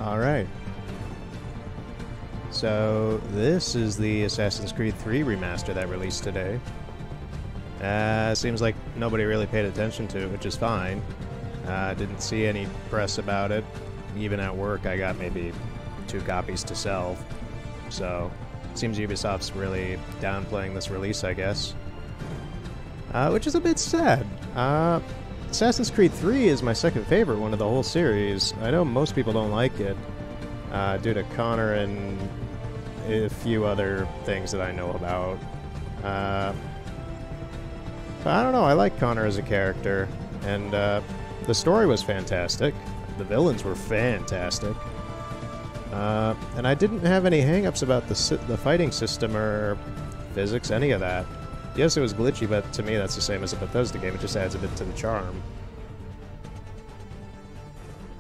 Alright. So, this is the Assassin's Creed 3 remaster that released today. Seems like nobody really paid attention to it, which is fine. Didn't see any press about it. Even at work, I got maybe 2 copies to sell. So, seems Ubisoft's really downplaying this release, I guess. Which is a bit sad. Assassin's Creed 3 is my second favorite one of the whole series. I know most people don't like it, due to Connor and a few other things that I know about. But I don't know, I like Connor as a character, and the story was fantastic. The villains were fantastic. And I didn't have any hang-ups about the fighting system or physics, any of that. Yes, it was glitchy, but to me that's the same as a Bethesda game. It just adds a bit to the charm.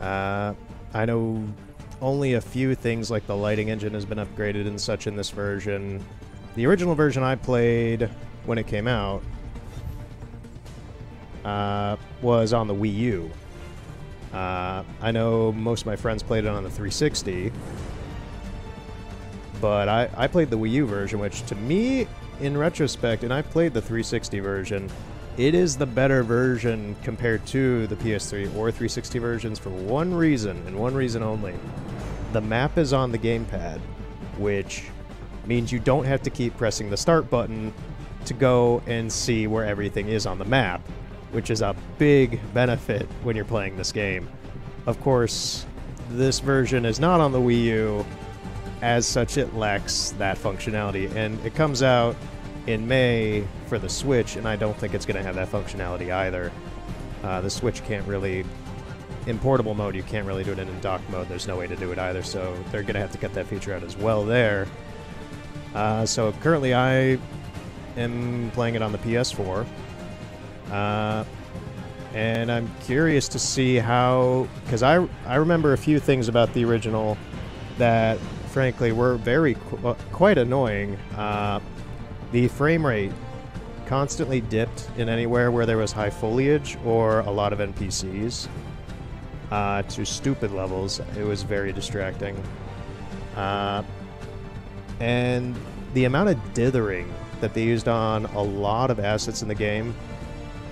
I know only a few things like the lighting engine has been upgraded and such in this version. The original version I played when it came out was on the Wii U. I know most of my friends played it on the 360, but I played the Wii U version, which to me, in retrospect, and I played the 360 version, it is the better version compared to the PS3 or 360 versions for one reason, and one reason only. The map is on the gamepad, which means you don't have to keep pressing the start button to go and see where everything is on the map, which is a big benefit when you're playing this game. Of course, this version is not on the Wii U. As such, it lacks that functionality, and it comes out in May for the Switch, and I don't think it's going to have that functionality either. The Switch can't really... In portable mode, you can't really do it in dock mode. There's no way to do it either, so they're going to have to get that feature out as well there. So currently I am playing it on the PS4. And I'm curious to see how... Because I remember a few things about the original that, frankly, were quite annoying. The frame rate constantly dipped in anywhere where there was high foliage or a lot of NPCs. To stupid levels. It was very distracting. And the amount of dithering that they used on a lot of assets in the game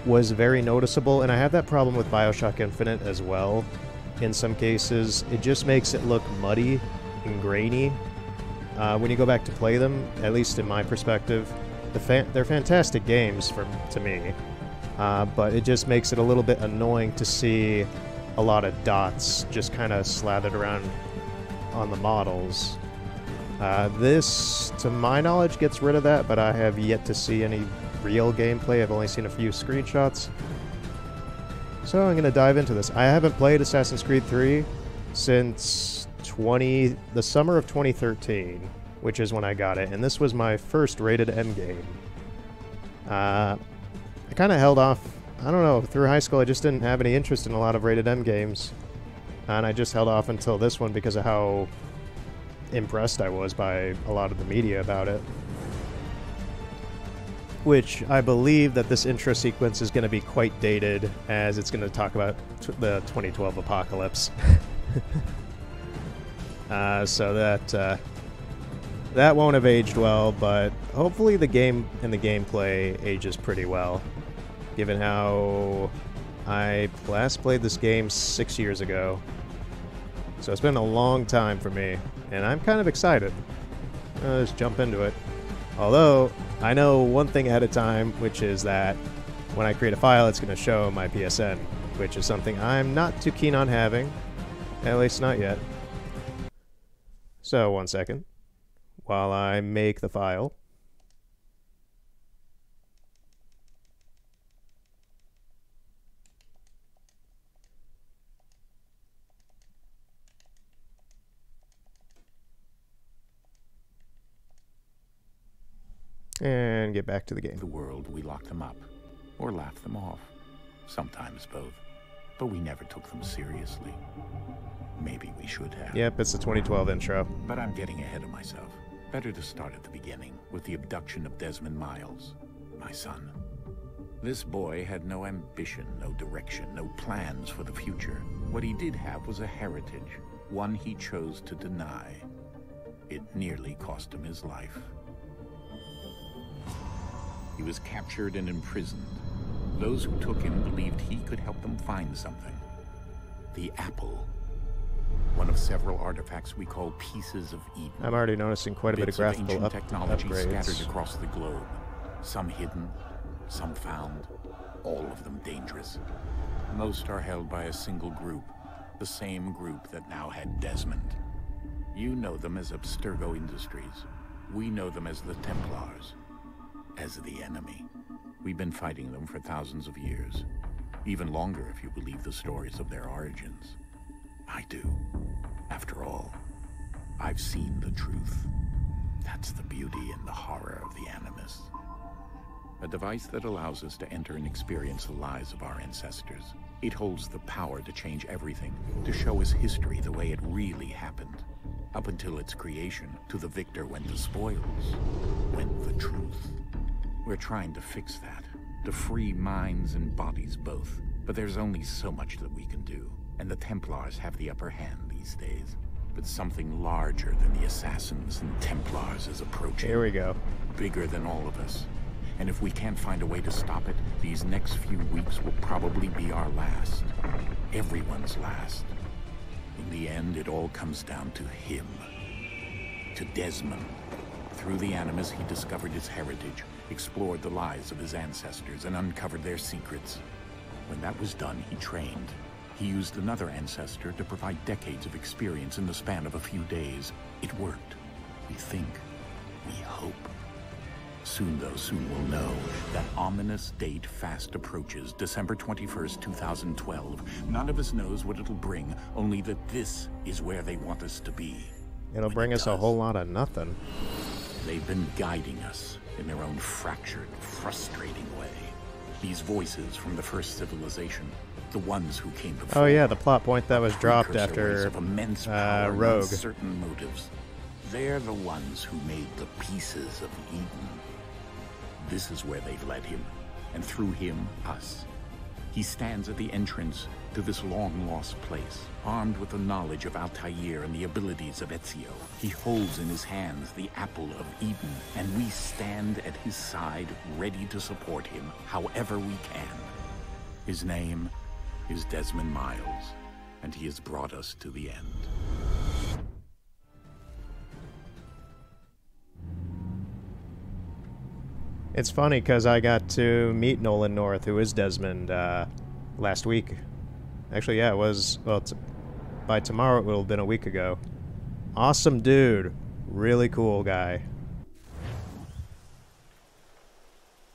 was very noticeable, and I have that problem with BioShock Infinite as well. In some cases, it just makes it look muddy and grainy. When you go back to play them, at least in my perspective, they're fantastic games to me, but it just makes it a little bit annoying to see a lot of dots just kind of slathered around on the models. This, to my knowledge, gets rid of that, but I have yet to see any real gameplay. I've only seen a few screenshots. So I'm going to dive into this. I haven't played Assassin's Creed 3 since the summer of 2013, which is when I got it, and this was my first rated M game. I kind of held off, I don't know, through high school I just didn't have any interest in a lot of rated M games, and I just held off until this one because of how impressed I was by a lot of the media about it. Which I believe that this intro sequence is going to be quite dated, as it's going to talk about the 2012 apocalypse. So that won't have aged well, but hopefully the game and the gameplay ages pretty well, given how I last played this game 6 years ago. So it's been a long time for me, and I'm kind of excited. Let's jump into it. Although, I know one thing ahead of time, which is that when I create a file, it's going to show my PSN, which is something I'm not too keen on having, at least not yet. So, 1 second, while I make the file. And get back to the game. The world, we locked them up, or laughed them off. Sometimes both. But we never took them seriously. Maybe we should have. Yep, it's the 2012 intro. But I'm getting ahead of myself. Better to start at the beginning, with the abduction of Desmond Miles, my son. This boy had no ambition, no direction, no plans for the future. What he did have was a heritage. one he chose to deny. It nearly cost him his life. He was captured and imprisoned. Those who took him believed he could help them find something. The apple. One of several artifacts we call pieces of Eden. I'm already noticing quite a bit of graphical technology upgrades. Scattered across the globe. Some hidden, some found, all of them dangerous. Most are held by a single group, the same group that now had Desmond. You know them as Abstergo Industries. We know them as the Templars, as the enemy. We've been fighting them for thousands of years, even longer if you believe the stories of their origins. I do. After all, I've seen the truth. That's the beauty and the horror of the Animus. A device that allows us to enter and experience the lives of our ancestors. It holds the power to change everything, to show us history the way it really happened. Up until its creation, to the victor went the spoils, went the truth. We're trying to fix that, to free minds and bodies both. But there's only so much that we can do, and the Templars have the upper hand these days. But something larger than the Assassins and Templars is approaching. Here we go. Bigger than all of us. And if we can't find a way to stop it, these next few weeks will probably be our last. Everyone's last. In the end, it all comes down to him. To Desmond. Through the Animus, he discovered his heritage, explored the lives of his ancestors, and uncovered their secrets. When that was done, he trained. He used another ancestor to provide decades of experience in the span of a few days. It worked. We think. We hope. Soon, though, soon we'll know. That ominous date fast approaches, December 21st, 2012. None of us knows what it'll bring, only that this is where they want us to be. It'll bring us a whole lot of nothing. They've been guiding us in their own fractured, frustrating way. These voices from the first civilization, the ones who came before. Oh yeah, the plot point that was dropped after of immense power Rogue. and certain motives. They're the ones who made the pieces of Eden. This is where they've led him, and through him, us. He stands at the entrance to this long-lost place, armed with the knowledge of Altair and the abilities of Ezio. He holds in his hands the apple of Eden, and we stand at his side, ready to support him however we can. His name is Desmond Miles, and he has brought us to the end. It's funny because I got to meet Nolan North, who is Desmond, last week. Actually, yeah, it was, well, by tomorrow it will have been a week ago. Awesome dude. Really cool guy.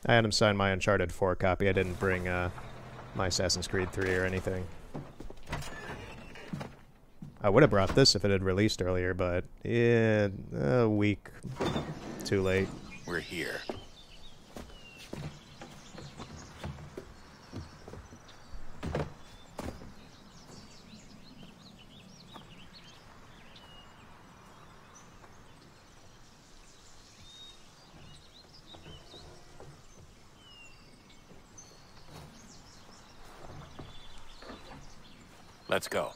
I had him sign my Uncharted 4 copy. I didn't bring my Assassin's Creed 3 or anything. I would have brought this if it had released earlier, but yeah, a week too late. We're here. Let's go.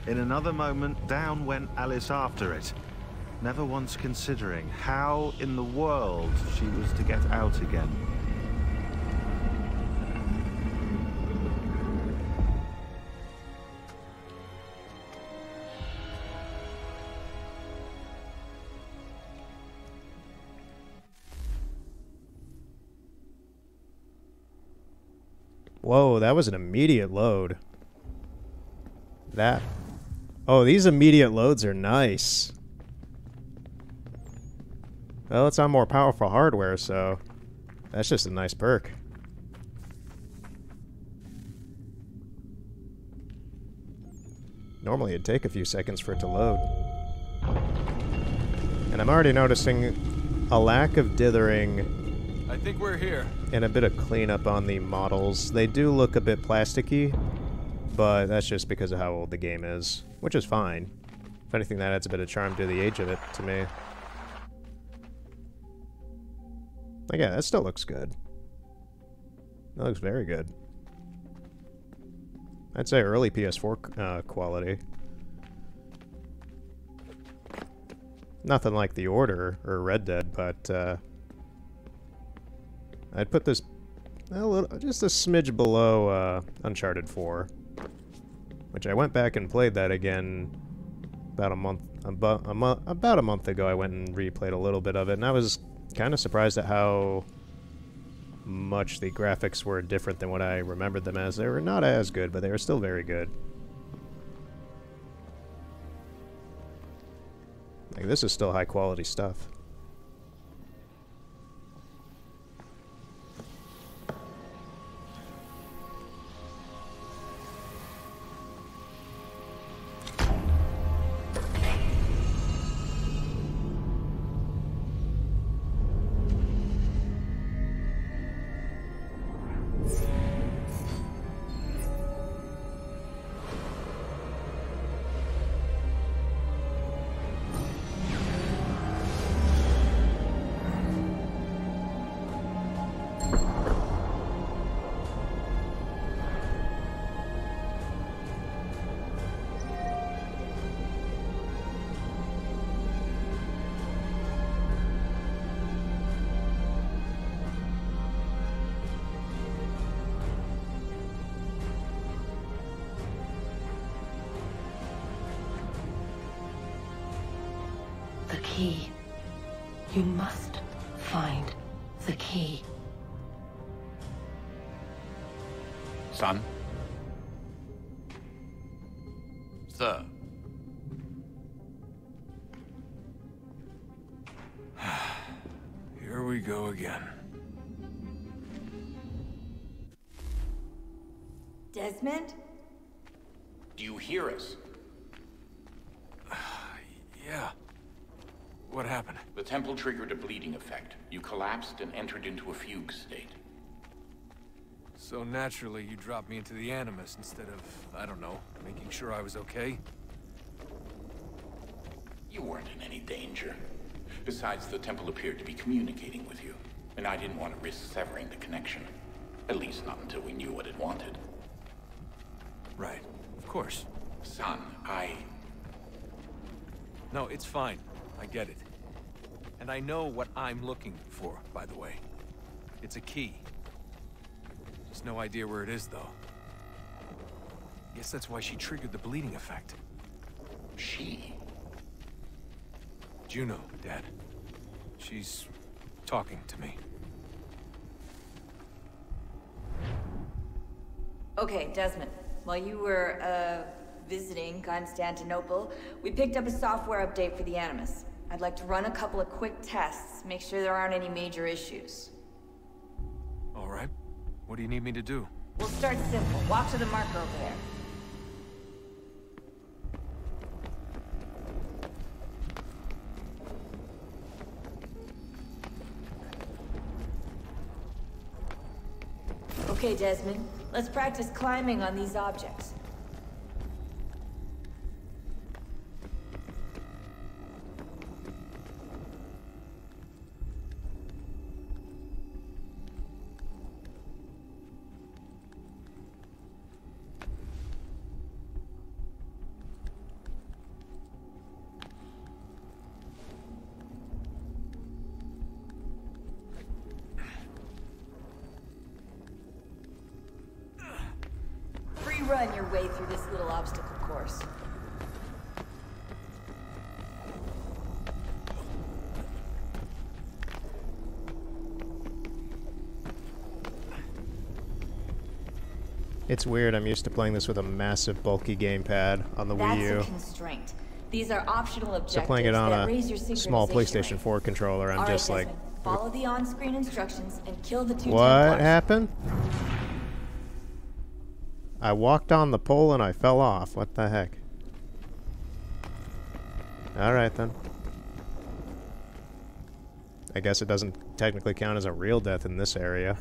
In another moment, down went Alice after it, never once considering how in the world she was to get out again. Whoa, that was an immediate load. That... Oh, these immediate loads are nice. Well, it's on more powerful hardware, so... That's just a nice perk. Normally it'd take a few seconds for it to load. And I'm already noticing a lack of dithering. I think we're here. And a bit of cleanup on the models. They do look a bit plasticky, but that's just because of how old the game is, which is fine. If anything, that adds a bit of charm to the age of it, to me. Like, yeah, that still looks good. That looks very good. I'd say early PS4 quality. Nothing like The Order or Red Dead, but I'd put this just a smidge below Uncharted 4, which I went back and played that again about a month ago. I went and replayed a little bit of it, and I was kind of surprised at how much the graphics were different than what I remembered them as. They were not as good, but they were still very good. Like, this is still high quality stuff. The key. You must find the key. Son? Sir? Here we go again. Desmond? Do you hear us? Yeah. What happened? The temple triggered a bleeding effect. You collapsed and entered into a fugue state. So naturally, you dropped me into the Animus instead of, I don't know, making sure I was okay? You weren't in any danger. Besides, the temple appeared to be communicating with you, and I didn't want to risk severing the connection. At least not until we knew what it wanted. Right. Of course. Son, No, it's fine. I get it. And I know what I'm looking for, by the way. It's a key. Just no idea where it is, though. Guess that's why she triggered the bleeding effect. She? Juno, Dad. She's talking to me. Okay, Desmond. While you were, visiting Constantinople, we picked up a software update for the Animus. I'd like to run a couple of quick tests, make sure there aren't any major issues. All right. What do you need me to do? We'll start simple. Walk to the marker over there. Okay, Desmond. Let's practice climbing on these objects. Run your way through this little obstacle course. It's weird, I'm used to playing this with a massive bulky gamepad on the Wii U. That's a constraint. These are optional objectives So playing it on that raise your a small synchronization PlayStation rate. 4 controller, I'm All right, just like... Desmond, follow the on-screen instructions and kill the two What Templars. happened? I walked on the pole and I fell off. What the heck? Alright then. I guess it doesn't technically count as a real death in this area.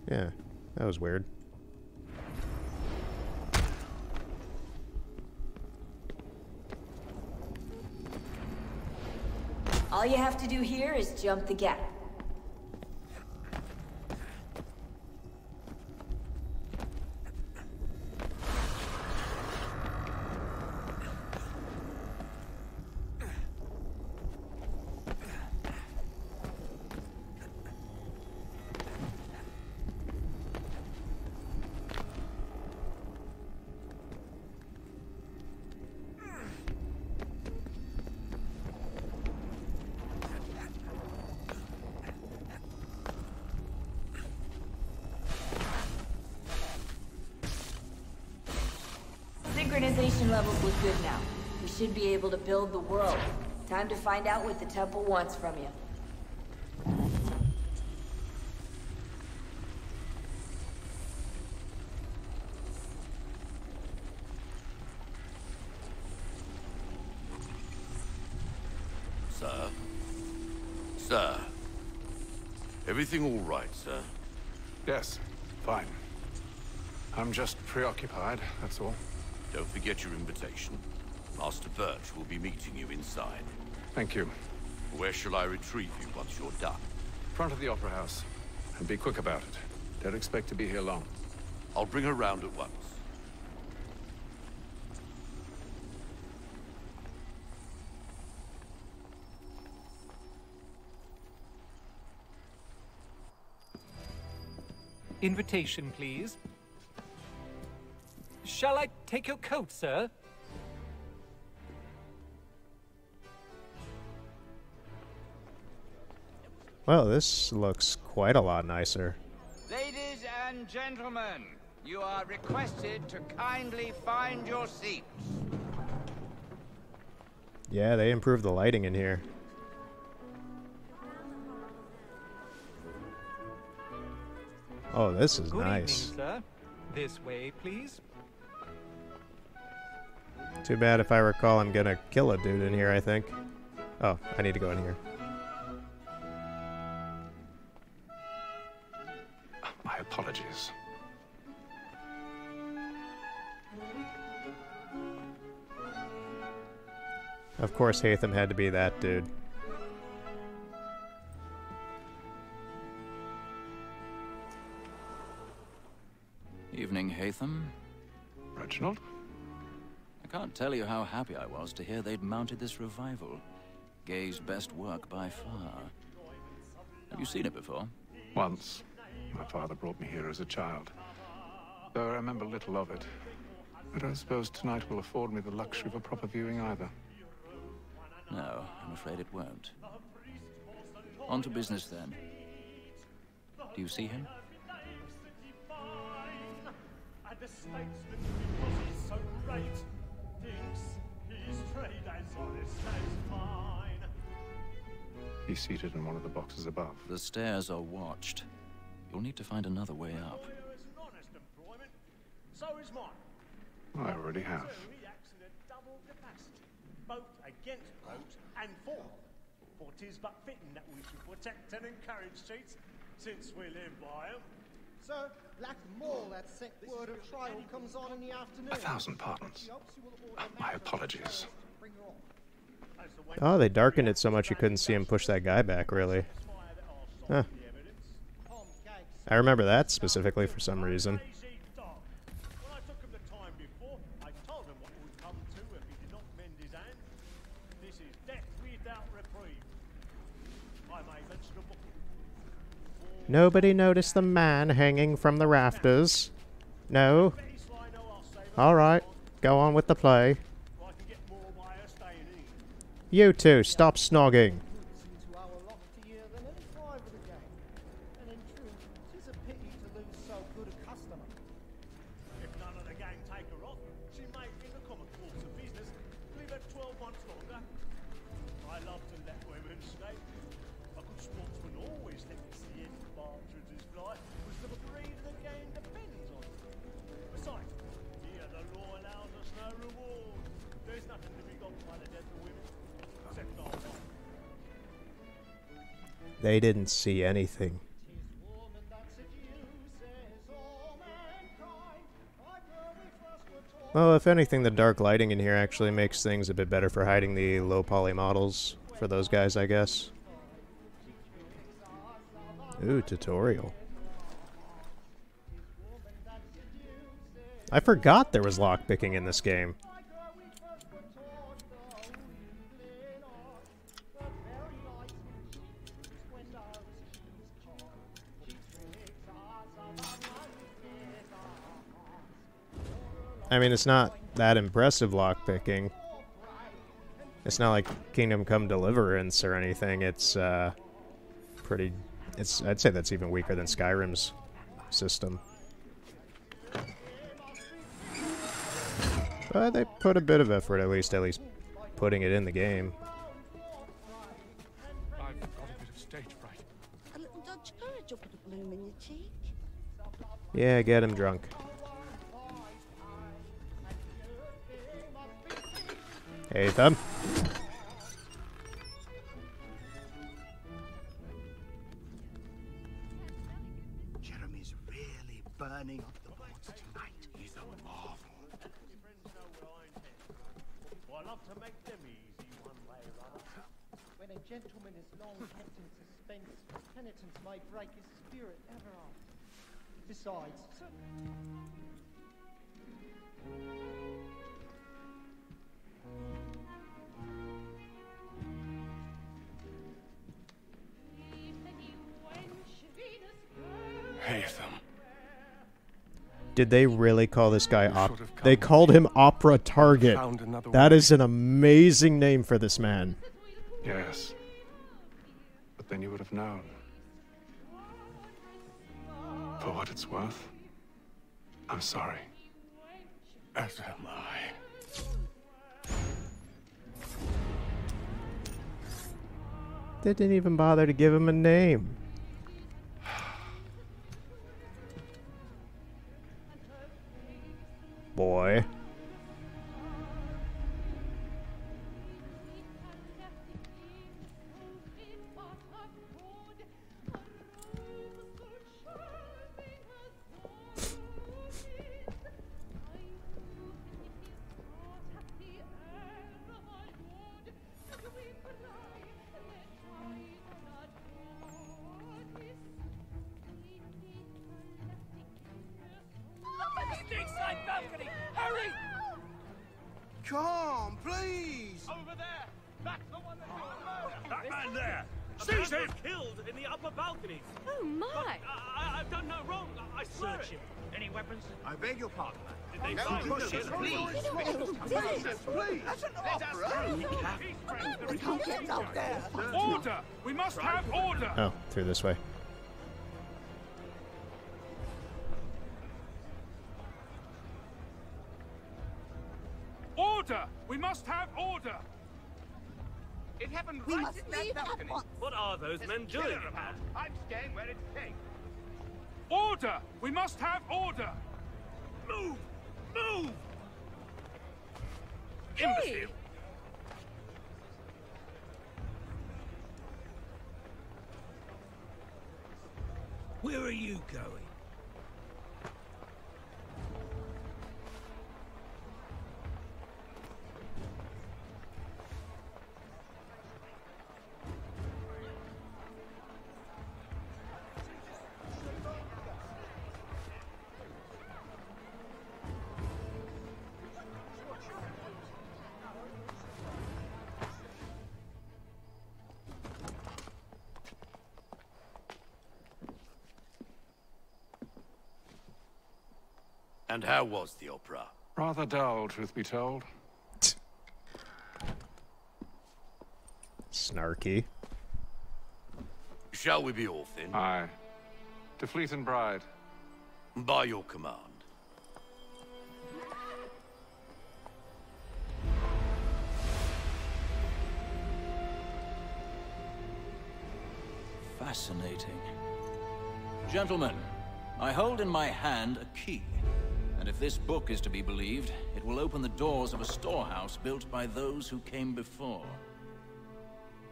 Yeah, that was weird. All you have to do here is jump the gap. Synchronization levels look good now. We should be able to build the world. Time to find out what the temple wants from you. Sir? Sir? Everything all right, sir? Yes, fine. I'm just preoccupied, that's all. Don't forget your invitation. Master Birch will be meeting you inside. Thank you. Where shall I retrieve you once you're done? Front of the Opera House. And be quick about it. Don't expect to be here long. I'll bring her round at once. Invitation, please. Shall I take your coat, sir? Well, this looks quite a lot nicer. Ladies and gentlemen, you are requested to kindly find your seats. Yeah, they improved the lighting in here. Oh, this is Good nice. evening, sir. This way, please. Too bad, if I recall, I'm gonna kill a dude in here, I think. Oh, I need to go in here. My apologies. Of course, Hatham had to be that dude. Evening, Hatham. Reginald? I can't tell you how happy I was to hear they'd mounted this revival. Gay's best work by far. Have you seen it before? Once. My father brought me here as a child. Though I remember little of it. I don't suppose tonight will afford me the luxury of a proper viewing either. No, I'm afraid it won't. On to business then. Do you see him? And the statesman, because he's so great, thinks his trade as honest as mine. He's seated in one of the boxes above. The stairs are watched. You'll need to find another way up. It's an honest employment. So is mine. I already have. He acts in a double capacity, both against vote and for. For 'tis but fitting that we should protect and encourage cheats, since we live by 'em. Sir, lack more that set word of trial comes on in the afternoon. 1,000 pardons. My apologies. Oh, they darkened it so much you couldn't see him push that guy back, really. Huh. I remember that specifically for some reason. When I took him the time before, I told him what would come to if he did not mend his hand. This is death without reprieve. I may mention a book. Nobody noticed the man hanging from the rafters. No. Alright, go on with the play. You two, stop snogging. 12 months longer. I love to let women escape. A good sportsman always thinks the end of Bartridge's flight was the breed the game depends on. Besides, here the law allows us no reward. There's nothing to be got by the death of women, except our life. They didn't see anything. Well, if anything, the dark lighting in here actually makes things a bit better for hiding the low poly models for those guys, I guess. Ooh, tutorial. I forgot there was lockpicking in this game. I mean, it's not that impressive lockpicking. It's not like Kingdom Come Deliverance or anything. It's pretty... I'd say that's even weaker than Skyrim's system. But they put a bit of effort, at least putting it in the game. I've got a bit of stage fright. A little Dodge courage will put a bloom in your cheek. Yeah, get him drunk. Hey, Thumb. Jeremy's really burning up the boards tonight. He's a marvel. Well, I love to make them easy one way or other. When a gentleman is long kept in suspense, penitence may break his spirit ever after. Besides, Haytham. Did they really call this guy They called him Opera Target. That is an amazing name for this man. Yes. But then you would have known. For what it's worth, I'm sorry. As am I. They didn't even bother to give him a name. Boy. Hurry! Come, please! Over there! That's the one that got murdered! That man there! Seize him! Killed in the upper balcony. Oh my! I've done no wrong. I swear it. Any weapons? I beg your pardon. Did they No find pushes, him? please! Please! That's an opera! We can't get up there! Order! We must have order! Oh, through this way. Order! We must have order! It happened We right must in that leave at balcony. once. What are those There's men a killer doing? about. I'm staying where it's safe. Order! We must have order! Move! Move! Hey! Where are you going? And how was the opera? Rather dull, truth be told. Snarky. Shall we be off then? Aye. To Fleet and Bride. By your command. fascinating. Gentlemen, I hold in my hand a key. And if this book is to be believed, it will open the doors of a storehouse built by those who came before.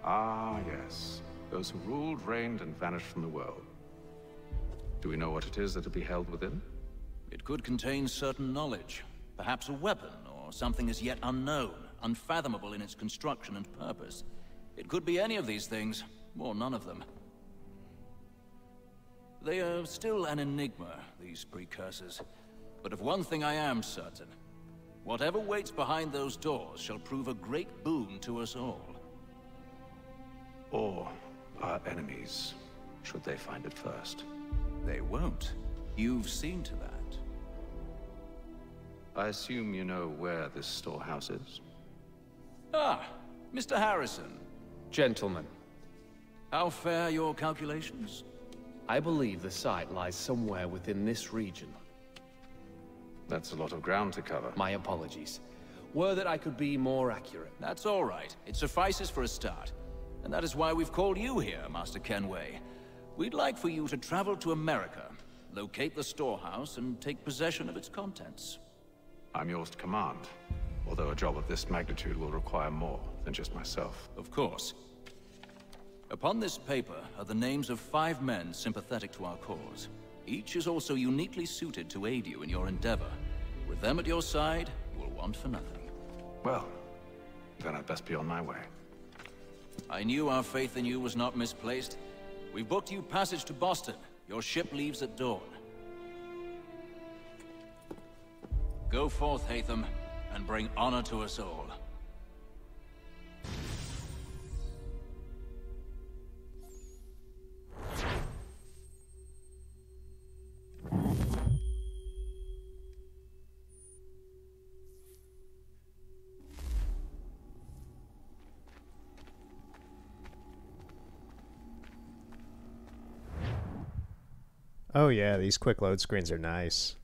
Ah, yes. Those who ruled, reigned, and vanished from the world. Do we know what it is that will be held within? It could contain certain knowledge. Perhaps a weapon, or something as yet unknown, unfathomable in its construction and purpose. It could be any of these things, or none of them. They are still an enigma, these precursors. But of one thing I am certain. Whatever waits behind those doors shall prove a great boon to us all. Or our enemies, should they find it first. They won't. You've seen to that. I assume you know where this storehouse is? Ah, Mr. Harrison. Gentlemen. How fare your calculations? I believe the site lies somewhere within this region. That's a lot of ground to cover. My apologies. Were that I could be more accurate. That's all right. It suffices for a start. And that is why we've called you here, Master Kenway. We'd like for you to travel to America, locate the storehouse, and take possession of its contents. I'm yours to command, although a job of this magnitude will require more than just myself. Of course. Upon this paper are the names of 5 men sympathetic to our cause. Each is also uniquely suited to aid you in your endeavor. With them at your side, you will want for nothing. Well, then I'd best be on my way. I knew our faith in you was not misplaced. We've booked you passage to Boston. Your ship leaves at dawn. Go forth, Hatham, and bring honor to us all. Oh yeah, these quick load screens are nice.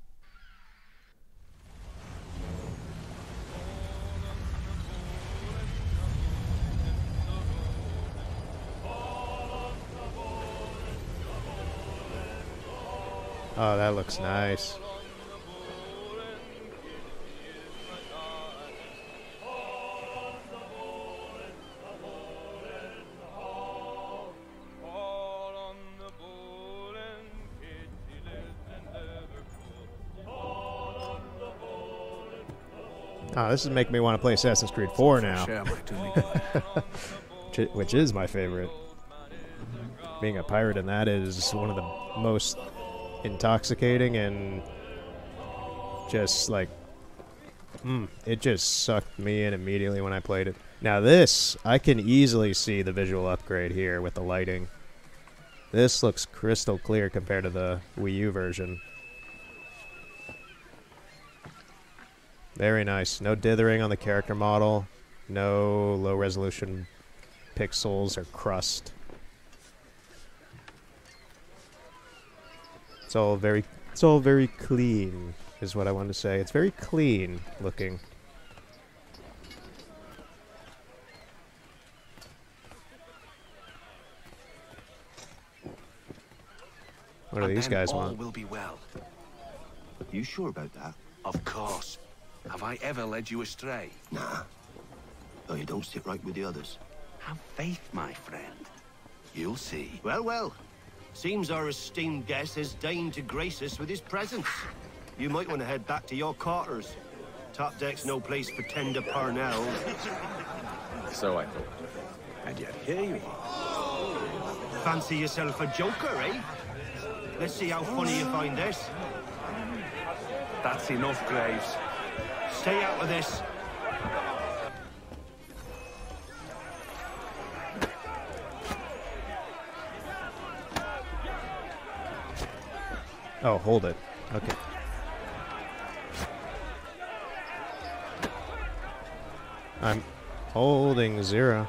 Oh, that looks nice. Oh, this is making me want to play Assassin's Creed 4 now. Which is my favorite. Being a pirate in that is one of the most intoxicating and just like... it just sucked me in immediately when I played it. Now this, I can easily see the visual upgrade here with the lighting. This looks crystal clear compared to the Wii U version. Very nice. No dithering on the character model. No low resolution pixels or crust. It's all very clean, is what I wanted to say. It's very clean looking. What do these guys want? All will be well. You sure about that? Of course. Have I ever led you astray? Nah. Though you don't sit right with the others. Have faith, my friend. You'll see. Well, well. Seems our esteemed guest has deigned to grace us with his presence. You might want to head back to your quarters. Top deck's no place for tender Parnell. So I thought. And yet here you are. Fancy yourself a joker, eh? Let's see how funny you find this. That's enough, Graves. Stay out of this. Oh, hold it. Okay. I'm holding 0.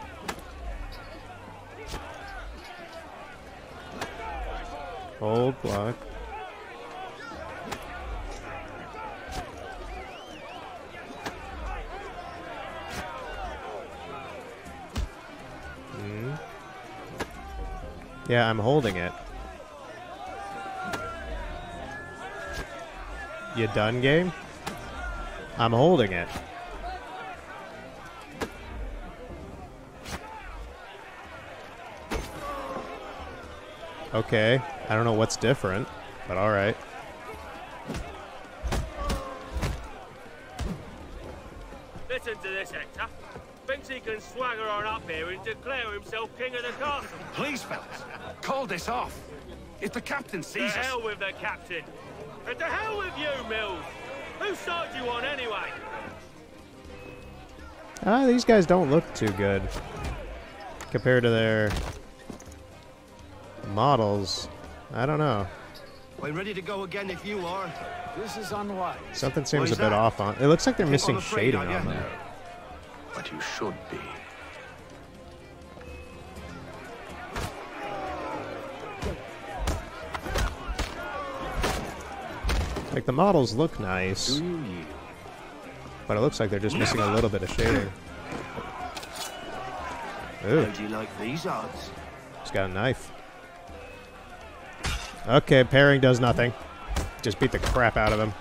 Hold block. Yeah, I'm holding it. You done, game? I'm holding it. Okay, I don't know what's different, but alright. Listen to this, Hector. Thinks he can swagger on up here and declare himself king of the castle. Please, fellas, call this off. If the captain sees To us... hell with the captain. And to hell with you, Mills. Whose side you on, anyway? These guys don't look too good compared to their models. I don't know. We're ready to go again if you are. This is unwise. Something seems a bit off on. It looks like they're missing shading on them. But you should be. Like, the models look nice, but it looks like they're just missing a little bit of shading. Ooh. How do you like these odds? He's got a knife. Okay, parrying does nothing. Just beat the crap out of him.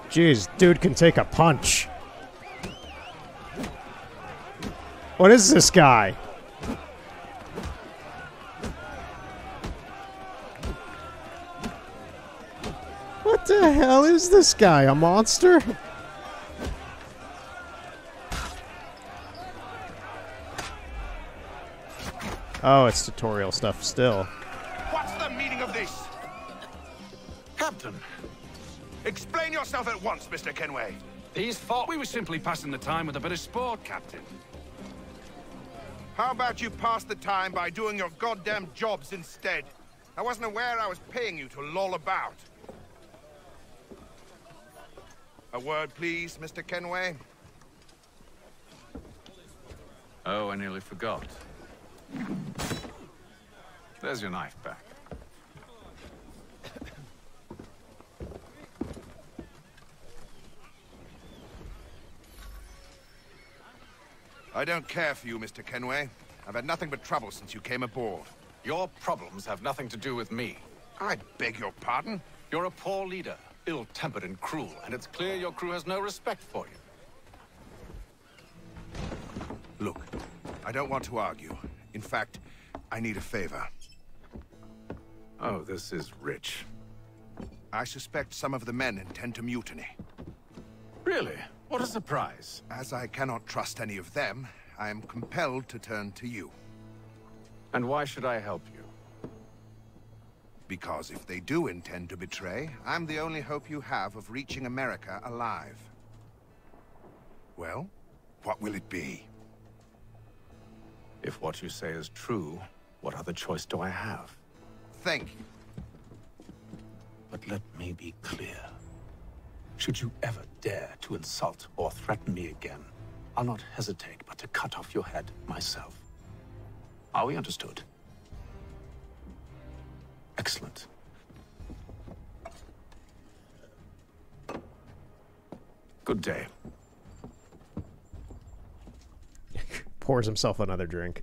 Jeez, dude can take a punch. What is this guy? What the hell is this guy? A monster? Oh, it's tutorial stuff still. What's the meaning of this? Captain, explain yourself at once, Mr. Kenway. These thought we were simply passing the time with a bit of sport, Captain. How about you pass the time by doing your goddamn jobs instead? I wasn't aware I was paying you to loll about. A word, please, Mr. Kenway. Oh, I nearly forgot. There's your knife back. I don't care for you, Mr. Kenway. I've had nothing but trouble since you came aboard. Your problems have nothing to do with me. I beg your pardon? You're a poor leader, ill-tempered and cruel, and it's clear your crew has no respect for you. Look, I don't want to argue. In fact, I need a favor. Oh, this is rich. I suspect some of the men intend to mutiny. Really? What a surprise. As I cannot trust any of them, I am compelled to turn to you. And why should I help you? Because if they do intend to betray, I'm the only hope you have of reaching America alive. Well, what will it be? If what you say is true, what other choice do I have? Thank you. But let me be clear. Should you ever dare to insult or threaten me again, I'll not hesitate but to cut off your head myself. Are we understood? Excellent. Good day. Pours himself another drink.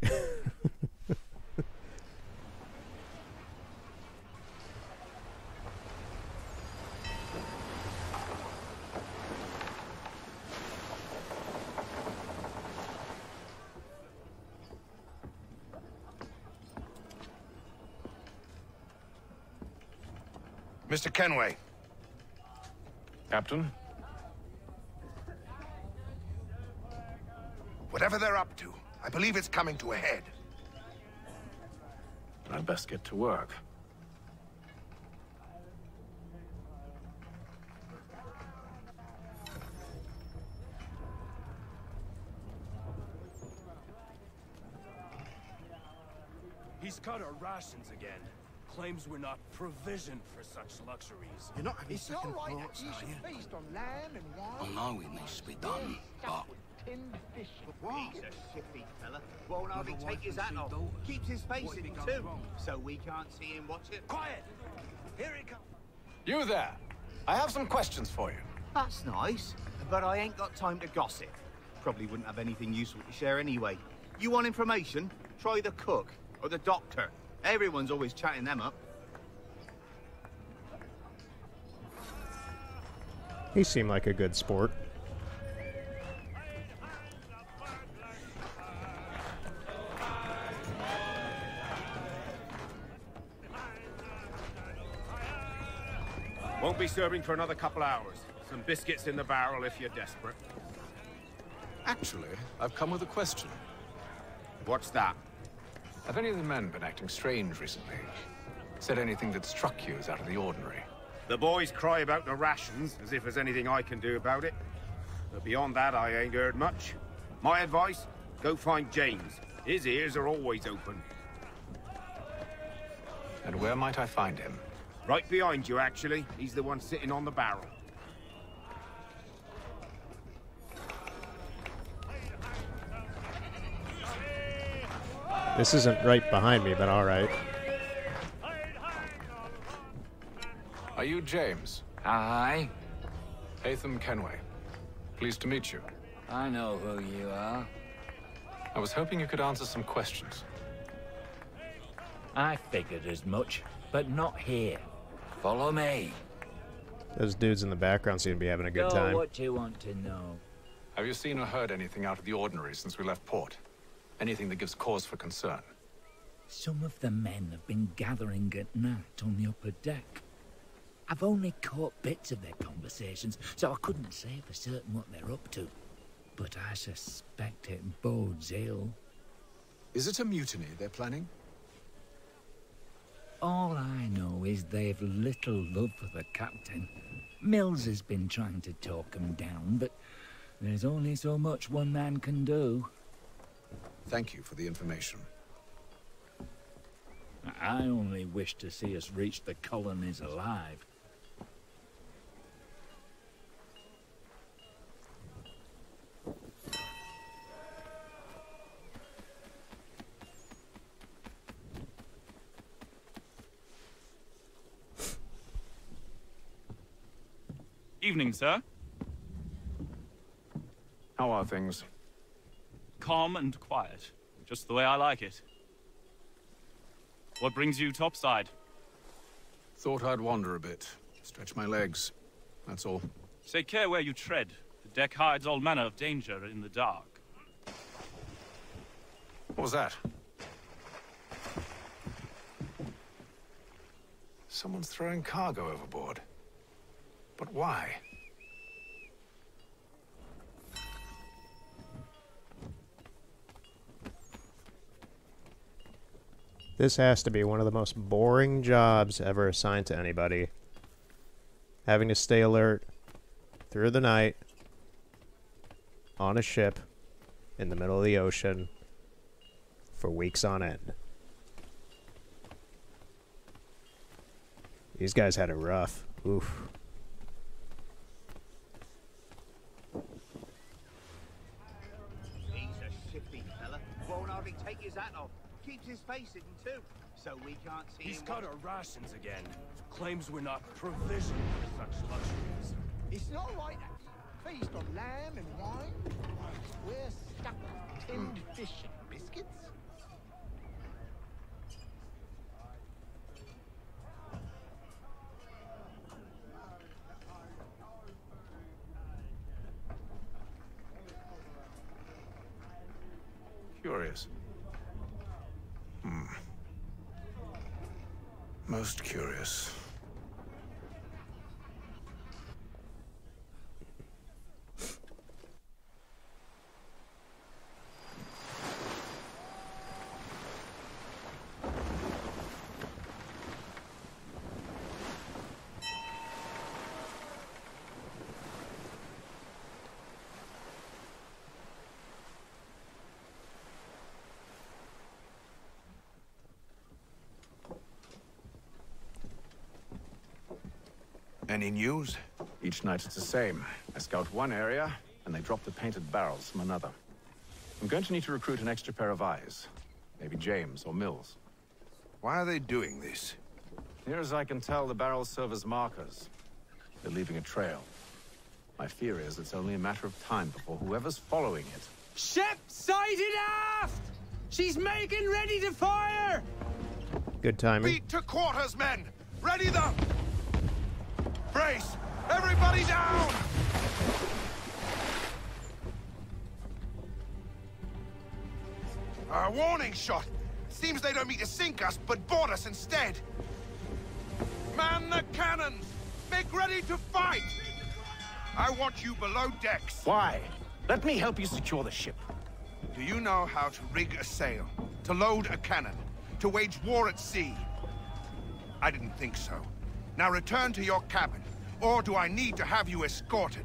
Mr. Kenway. Captain? Whatever they're up to, I believe it's coming to a head. I'd best get to work. He's cut our rations again. Claims we're not provisioned for such luxuries. You're not having It's second all right thoughts, that you are should you? feast on lamb and wine. I know it needs to be done, but Tinned fish. He's a shifty fella. Won't hardly take his hat off. Keeps his face in too, so we can't see him watch it. Quiet! Here he comes. You there. I have some questions for you. That's nice, but I ain't got time to gossip. Probably wouldn't have anything useful to share anyway. You want information? Try the cook or the doctor. Everyone's always chatting them up. He seemed like a good sport. Won't be serving for another couple hours. Some biscuits in the barrel if you're desperate. Actually, I've come with a question. What's that? Have any of the men been acting strange recently? Said anything that struck you as out of the ordinary? The boys cry about the rations, as if there's anything I can do about it. But beyond that, I ain't heard much. My advice? Go find James. His ears are always open. And where might I find him? Right behind you, actually. He's the one sitting on the barrel. This isn't right behind me, but alright. Are you James? Aye. Hatham Kenway. Pleased to meet you. I know who you are. I was hoping you could answer some questions. I figured as much, but not here. Follow me. Those dudes in the background seem to be having a good time. What you want to know? Have you seen or heard anything out of the ordinary since we left port? Anything that gives cause for concern? Some of the men have been gathering at night on the upper deck. I've only caught bits of their conversations, so I couldn't say for certain what they're up to. But I suspect it bodes ill. Is it a mutiny they're planning? All I know is they've little love for the captain. Mills has been trying to talk him down, but there's only so much one man can do. Thank you for the information. I only wish to see us reach the colonies alive. Evening, sir. How are things? Calm and quiet. Just the way I like it. What brings you topside? Thought I'd wander a bit. Stretch my legs. That's all. Take care where you tread. The deck hides all manner of danger in the dark. What was that? Someone's throwing cargo overboard. But why? This has to be one of the most boring jobs ever assigned to anybody. Having to stay alert through the night on a ship in the middle of the ocean for weeks on end. These guys had it rough. Oof. He's a shifty fella. Won't hardly take his hat off. Keeps his face hidden too, so we can't see He's him. cut our rations again. Claims we're not provisioned for such luxuries. It's not like that. Feast on lamb and wine. We're stuck with tinned fish and biscuits. Curious. Most curious. Any news? Each night it's the same. I scout one area, and they drop the painted barrels from another. I'm going to need to recruit an extra pair of eyes. Maybe James or Mills. Why are they doing this? Near as I can tell, the barrels serve as markers. They're leaving a trail. My fear is it's only a matter of time before whoever's following it. Ship sighted aft! She's making ready to fire! Good timing. Beat to quarters, men! Ready the... Brace! Everybody down! A warning shot! Seems they don't mean to sink us, but board us instead! Man the cannons! Make ready to fight! I want you below decks. Why? Let me help you secure the ship. Do you know how to rig a sail? To load a cannon? To wage war at sea? I didn't think so. Now return to your cabin, or do I need to have you escorted?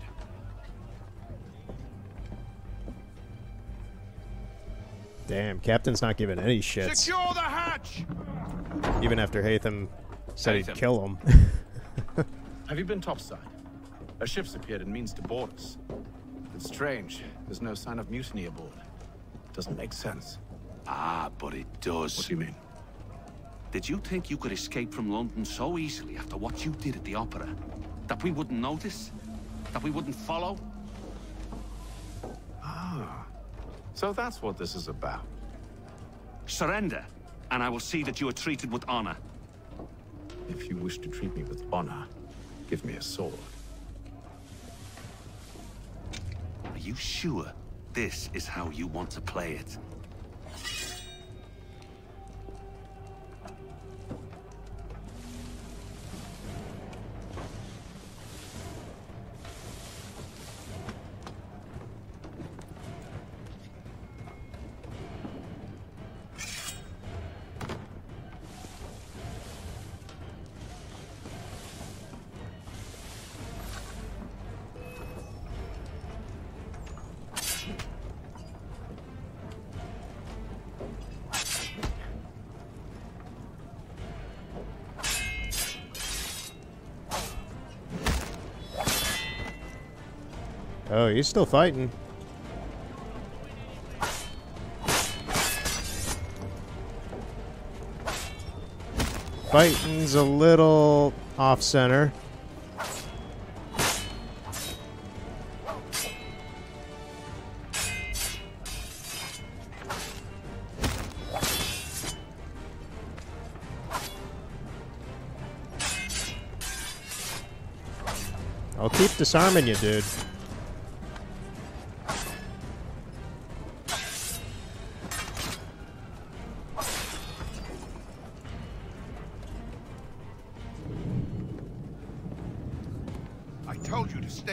Damn, Captain's not giving any shits. Secure the hatch! Even after Hatham said he'd kill him. Have you been topside? A ship's appeared and means to board us. It's strange. There's no sign of mutiny aboard. Doesn't make sense. Ah, but it does. What do you mean? Did you think you could escape from London so easily after what you did at the opera? That we wouldn't notice? That we wouldn't follow? Ah. So that's what this is about. Surrender, and I will see that you are treated with honor. If you wish to treat me with honor, give me a sword. Are you sure this is how you want to play it? Oh, he's still fighting. Fighting's a little off-center. I'll keep disarming you, dude.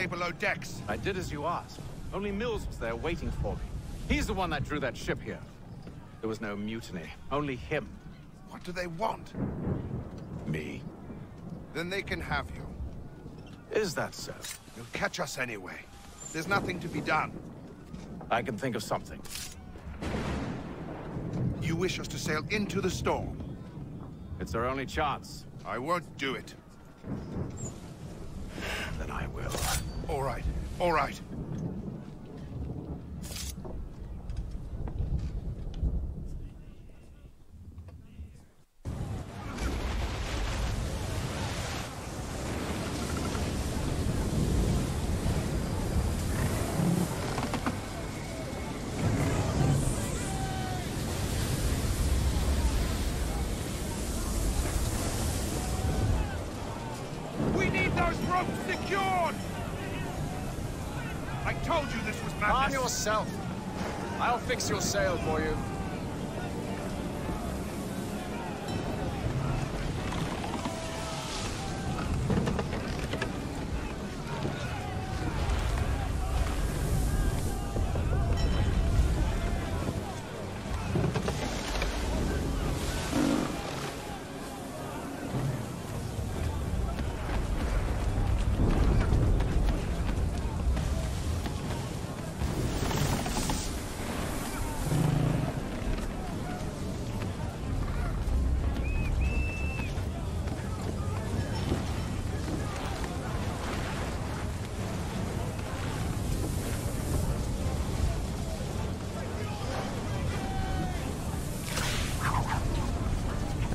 Below decks. I did as you asked. Only Mills was there waiting for me. He's the one that drew that ship here. There was no mutiny. Only him. What do they want? Me. Then they can have you. Is that so? You'll catch us anyway. There's nothing to be done. I can think of something. You wish us to sail into the storm? It's our only chance. I won't do it. Then I will. All right. All right. We need those ropes secured! I told you this was madness. Calm yourself. I'll fix your sail for you.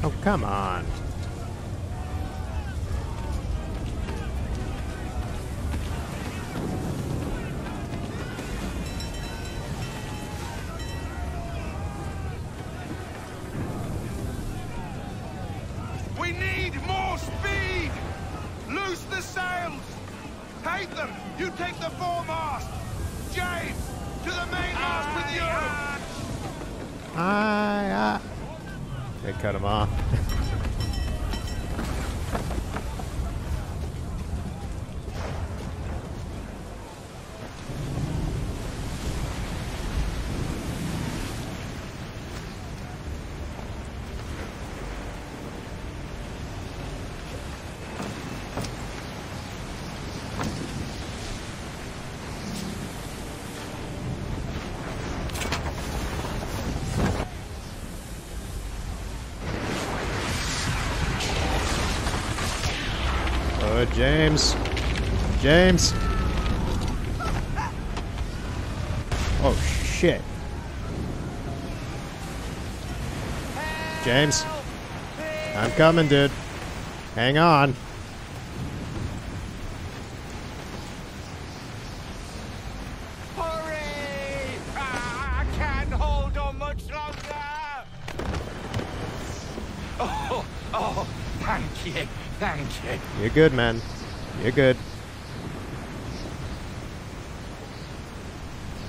Oh, come on. We need more speed! Loose the sails! Take them! You take the foremast! James! To the mainmast with you! They cut him off. James. James. Oh, shit. James. I'm coming, dude. Hang on. Hurry! I can't hold on much longer! Oh, thank you. Thank you. You're good, man. You're good.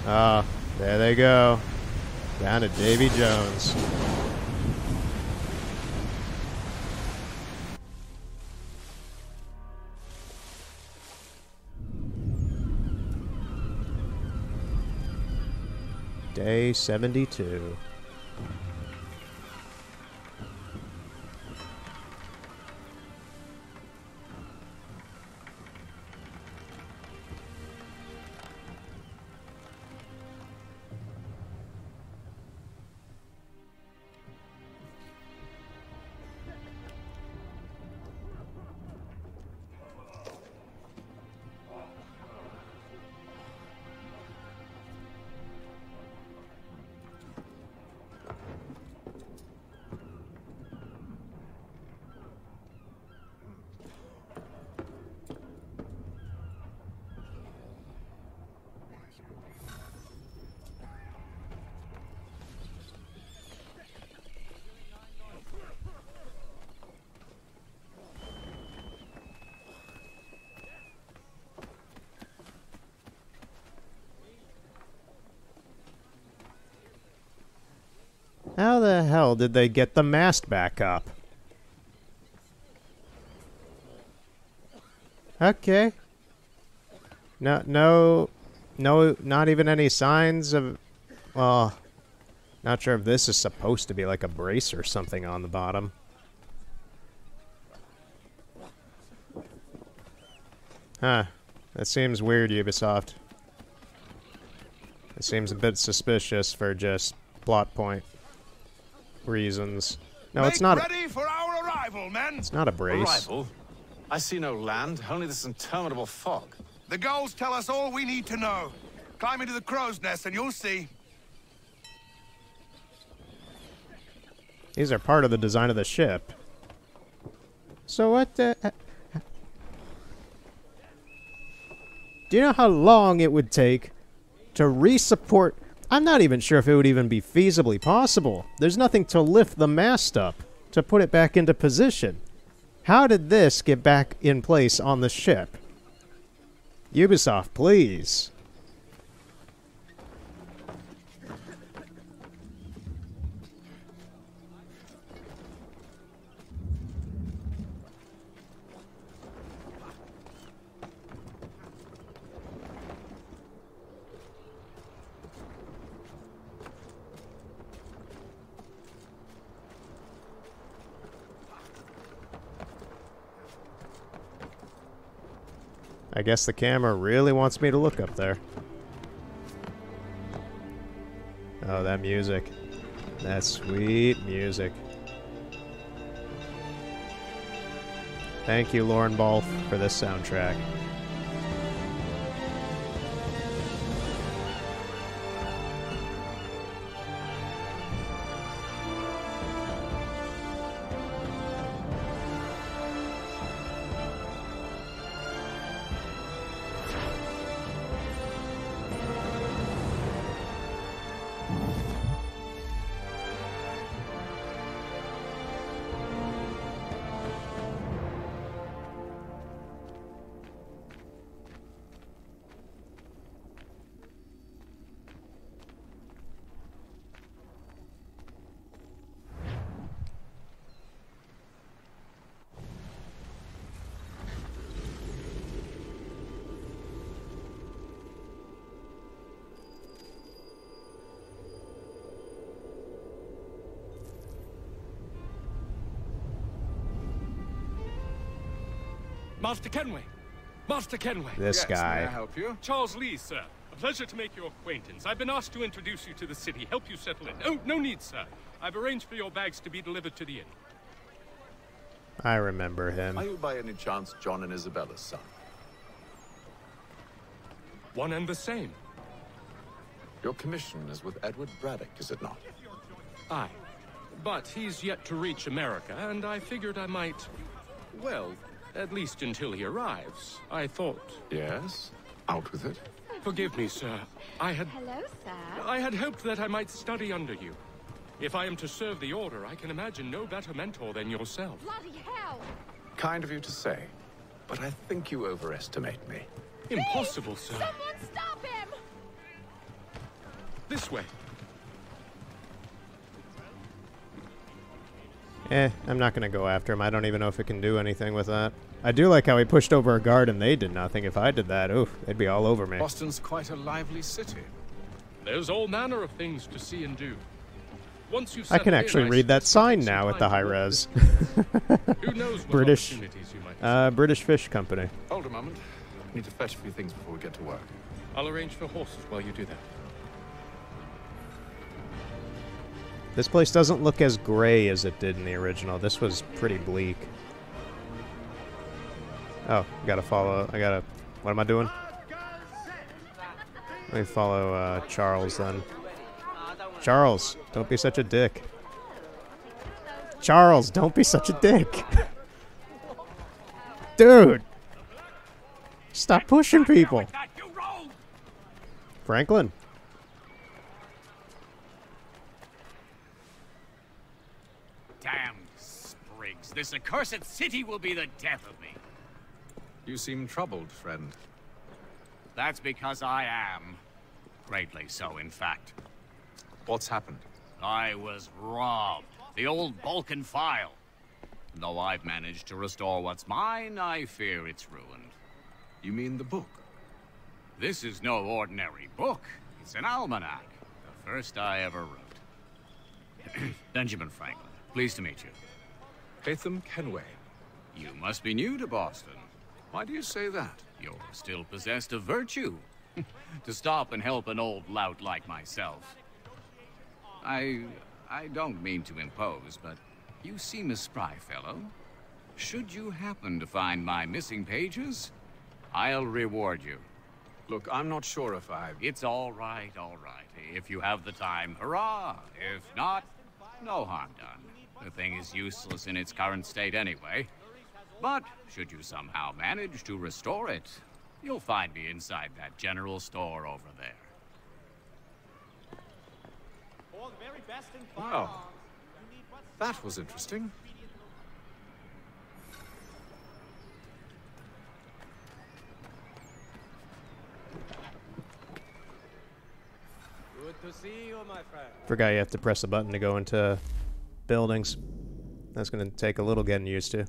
Ah, there they go. Down to Davy Jones. Day 72. How the hell did they get the mast back up? Okay. No, not even any signs of... Well, not sure if this is supposed to be like a brace or something on the bottom. Huh. That seems weird, Ubisoft. It seems a bit suspicious for just plot point reasons. No, it's not. Ready for our arrival, men. It's not a brace. Arrival? I see no land, only this interminable fog. The gulls tell us all we need to know. Climb into the crow's nest and you'll see. These are part of the design of the ship. So what the... Do you know how long it would take to re-support... I'm not even sure if it would even be feasibly possible. There's nothing to lift the mast up, to put it back into position. How did this get back in place on the ship? Ubisoft, please. I guess the camera really wants me to look up there. Oh, that music. That sweet music. Thank you, Lauren Balfe, for this soundtrack. Master Kenway! Master Kenway! This guy. Help you? Charles Lee, sir. A pleasure to make your acquaintance. I've been asked to introduce you to the city, help you settle in. Oh, no need, sir. I've arranged for your bags to be delivered to the inn. I remember him. Are you by any chance John and Isabella's son? One and the same. Your commission is with Edward Braddock, is it not? Aye. But he's yet to reach America, and I figured I might... Well, at least until he arrives. I thought... Yes? Out with it. Forgive me, sir. Hello, sir. I had hoped that I might study under you. If I am to serve the Order, I can imagine no better mentor than yourself. Bloody hell! Kind of you to say, but I think you overestimate me. Impossible, sir. Someone stop him! This way. I'm not gonna go after him. I don't even know if it can do anything with that. I do like how he pushed over a guard and they did nothing. If I did that, oof, they'd be all over me. Boston's quite a lively city. There's all manner of things to see and do. Once you've I can settled actually in, read that sign now at the high res. Who knows what British, opportunities you might British Fish Company. Hold a moment. I need to fetch a few things before we get to work. I'll arrange for horses while you do that. This place doesn't look as gray as it did in the original. This was pretty bleak. Oh, gotta follow. What am I doing? Let me follow Charles then. Charles, don't be such a dick. Charles, don't be such a dick. Dude! Stop pushing people. Franklin. Damn sprigs. This accursed city will be the death of me. You seem troubled, friend. That's because I am. Greatly so, in fact. What's happened? I was robbed. The old Balkan file. Though I've managed to restore what's mine, I fear it's ruined. You mean the book? This is no ordinary book. It's an almanac. The first I ever wrote. Benjamin Franklin. Pleased to meet you. Hatham Kenway. You must be new to Boston. Why do you say that? You're still possessed of virtue. To stop and help an old lout like myself. I don't mean to impose, but you seem a spry fellow. Should you happen to find my missing pages, I'll reward you. Look, I'm not sure if I... It's all right, all right. If you have the time, hurrah! If not, no harm done. The thing is useless in its current state anyway. But should you somehow manage to restore it, you'll find me inside that general store over there. Oh, that was interesting. Good to see you, my friend. Forgot you have to press a button to go into buildings. That's going to take a little getting used to.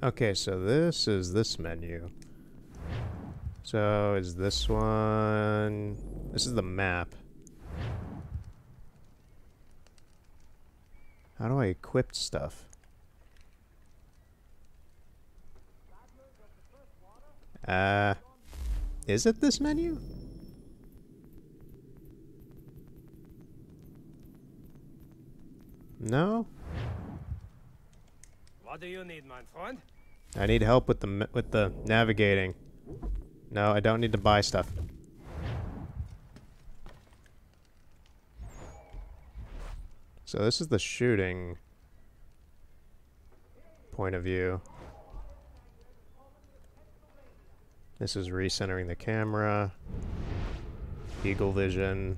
Okay, so this is this menu. So is this one... This is the map. How do I equip stuff? Is it this menu? No? What do you need, my friend? I need help with the navigating. No, I don't need to buy stuff. So this is the shooting point of view. This is recentering the camera. Eagle vision.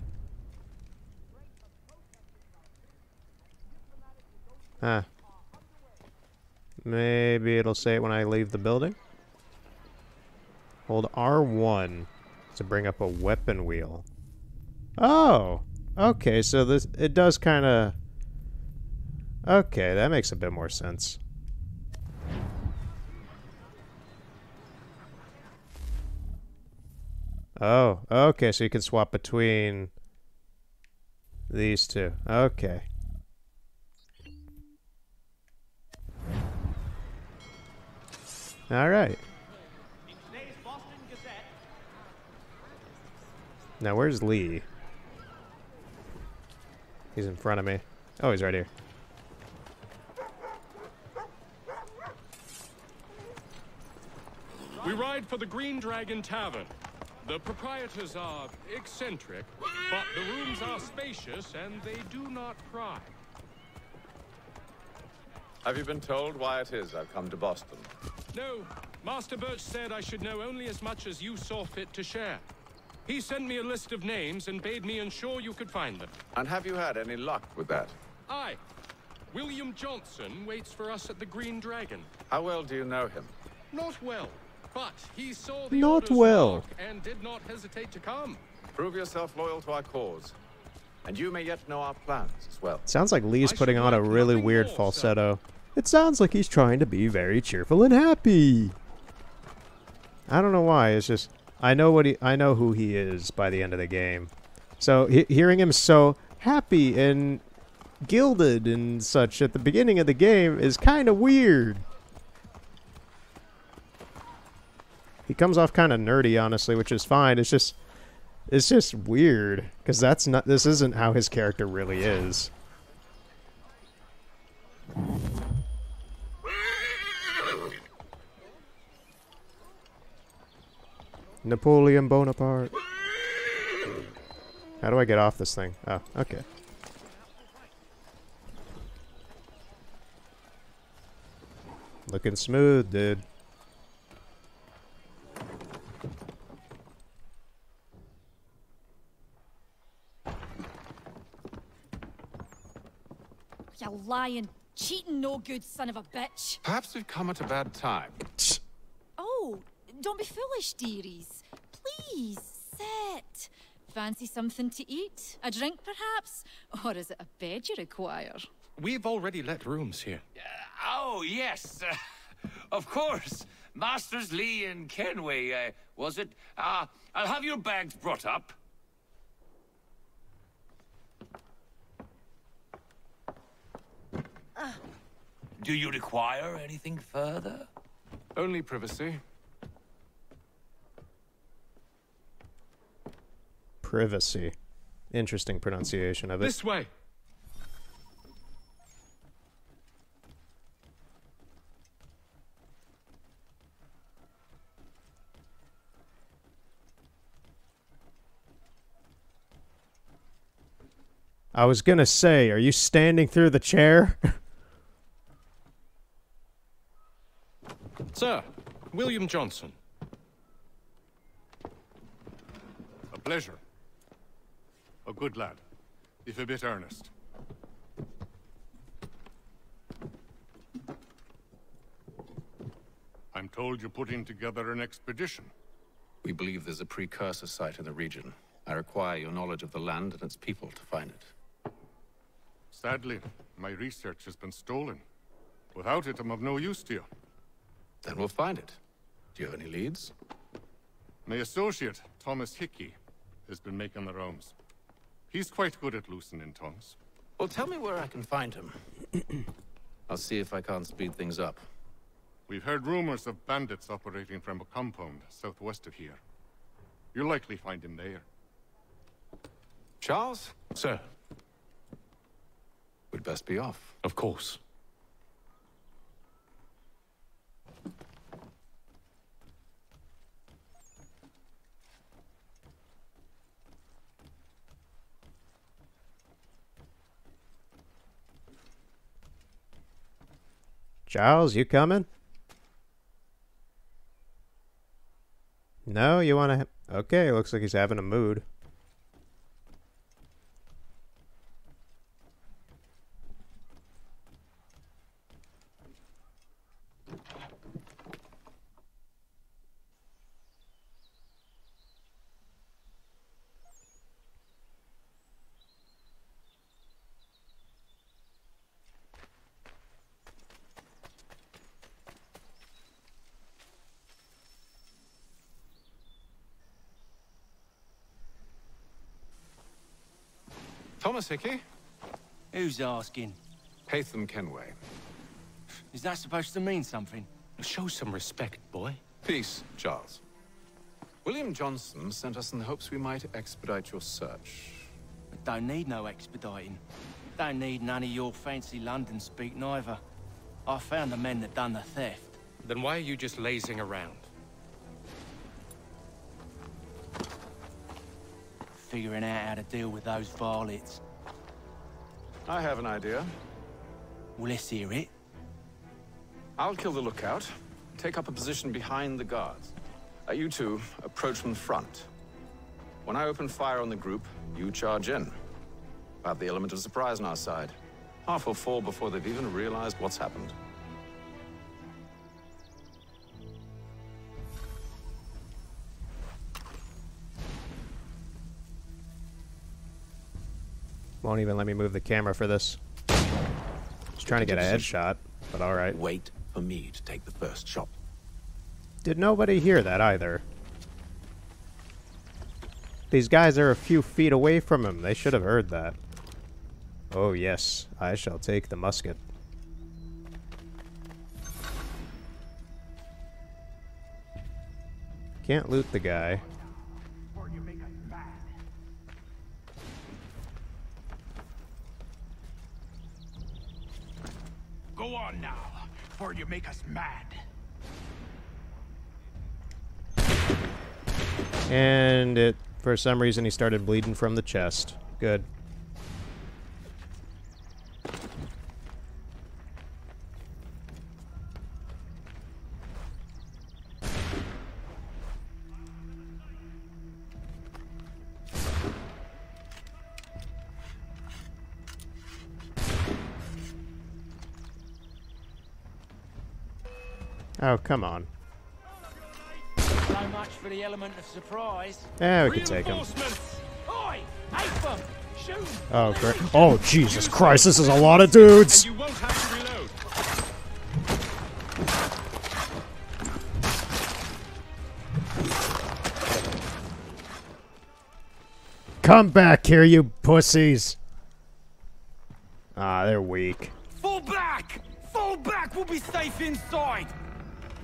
Huh. Maybe it'll say it when I leave the building. Hold R1 to bring up a weapon wheel. Oh! Okay, so this it does kind of. Okay, that makes a bit more sense. Oh, okay, so you can swap between these two. Okay. All right. Now, where's Lee? He's in front of me. Oh, he's right here. We ride for the Green Dragon Tavern. The proprietors are eccentric, but the rooms are spacious and they do not pry. Have you been told why it is I've come to Boston? No, Master Birch said I should know only as much as you saw fit to share. He sent me a list of names and bade me ensure you could find them. And have you had any luck with that? Aye. William Johnson waits for us at the Green Dragon. How well do you know him? Not well, but he saw the Not order's well. mark and did not hesitate to come. Prove yourself loyal to our cause. And you may yet know our plans as well. Sounds like Lee's putting on a really weird falsetto. It sounds like he's trying to be very cheerful and happy. I don't know why. It's just I know who he is by the end of the game. So hearing him so happy and gilded and such at the beginning of the game is kind of weird. He comes off kind of nerdy, honestly, which is fine. It's just weird because this isn't how his character really is. Napoleon Bonaparte. How do I get off this thing? Oh, okay. Looking smooth, dude. You lying, cheating, no good son of a bitch. Perhaps we've come at a bad time. Oh, don't be foolish, dearies. Please, sit. Fancy something to eat? A drink, perhaps? Or is it a bed you require? We've already let rooms here. Oh, yes. Of course. Masters Lee and Kenway, was it? I'll have your bags brought up. Do you require anything further? Only privacy. Privacy. Interesting pronunciation of it. This way. I was gonna say, are you standing through the chair? Sir, William Johnson. A pleasure. A good lad, if a bit earnest. I'm told you're putting together an expedition. We believe there's a precursor site in the region. I require your knowledge of the land and its people to find it. Sadly, my research has been stolen. Without it, I'm of no use to you. Then we'll find it. Do you have any leads? My associate, Thomas Hickey, has been making the rounds. He's quite good at loosening tongues. Well, tell me where I can find him. I'll see if I can't speed things up. We've heard rumors of bandits operating from a compound southwest of here. You'll likely find him there. Charles? Sir. We'd best be off. Of course. Giles, you coming? No, you want to... Okay, looks like he's having a mood. Thomas Hickey? Who's asking? Haytham Kenway. Is that supposed to mean something? Show some respect, boy. Peace, Charles. William Johnson sent us in the hopes we might expedite your search. I don't need no expediting. Don't need none of your fancy London speak neither. I found the men that done the theft. Then why are you just lazing around? Figuring out how to deal with those varlets. I have an idea. Well, let's hear it. I'll kill the lookout, take up a position behind the guards. You two approach from the front. When I open fire on the group, you charge in. We'll have the element of surprise on our side. Half will fall before they've even realized what's happened. Won't even let me move the camera for this. Just trying to get a headshot, but alright. Wait for me to take the first shot. Did nobody hear that either? These guys are a few feet away from him. They should have heard that. Oh yes, I shall take the musket. Can't loot the guy. Go on now, before you make us mad. And it, for some reason, he started bleeding from the chest. Good. Oh, come on. So much for the element of surprise. Yeah, we can take him. Oi! Haytham! Shoot! Oh, great. Oh, Jesus Christ, this is a lot of dudes! And you won't have to reload. Come back here, you pussies! Ah, they're weak. Fall back! Fall back! We'll be safe inside!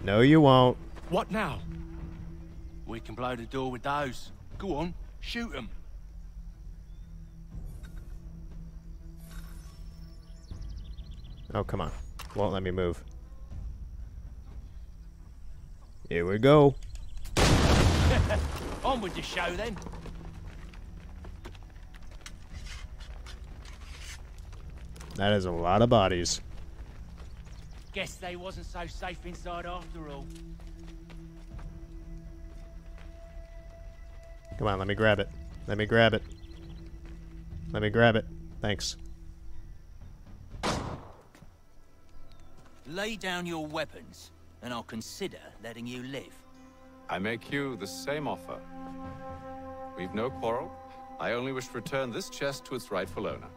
No, you won't. What now? We can blow the door with those. Go on, shoot them. Oh, come on. Won't let me move. Here we go. On with the show, then. That is a lot of bodies. Guess they wasn't so safe inside after all. Come on, let me grab it. Let me grab it. Let me grab it. Thanks. Lay down your weapons, and I'll consider letting you live. I make you the same offer. We've no quarrel. I only wish to return this chest to its rightful owner.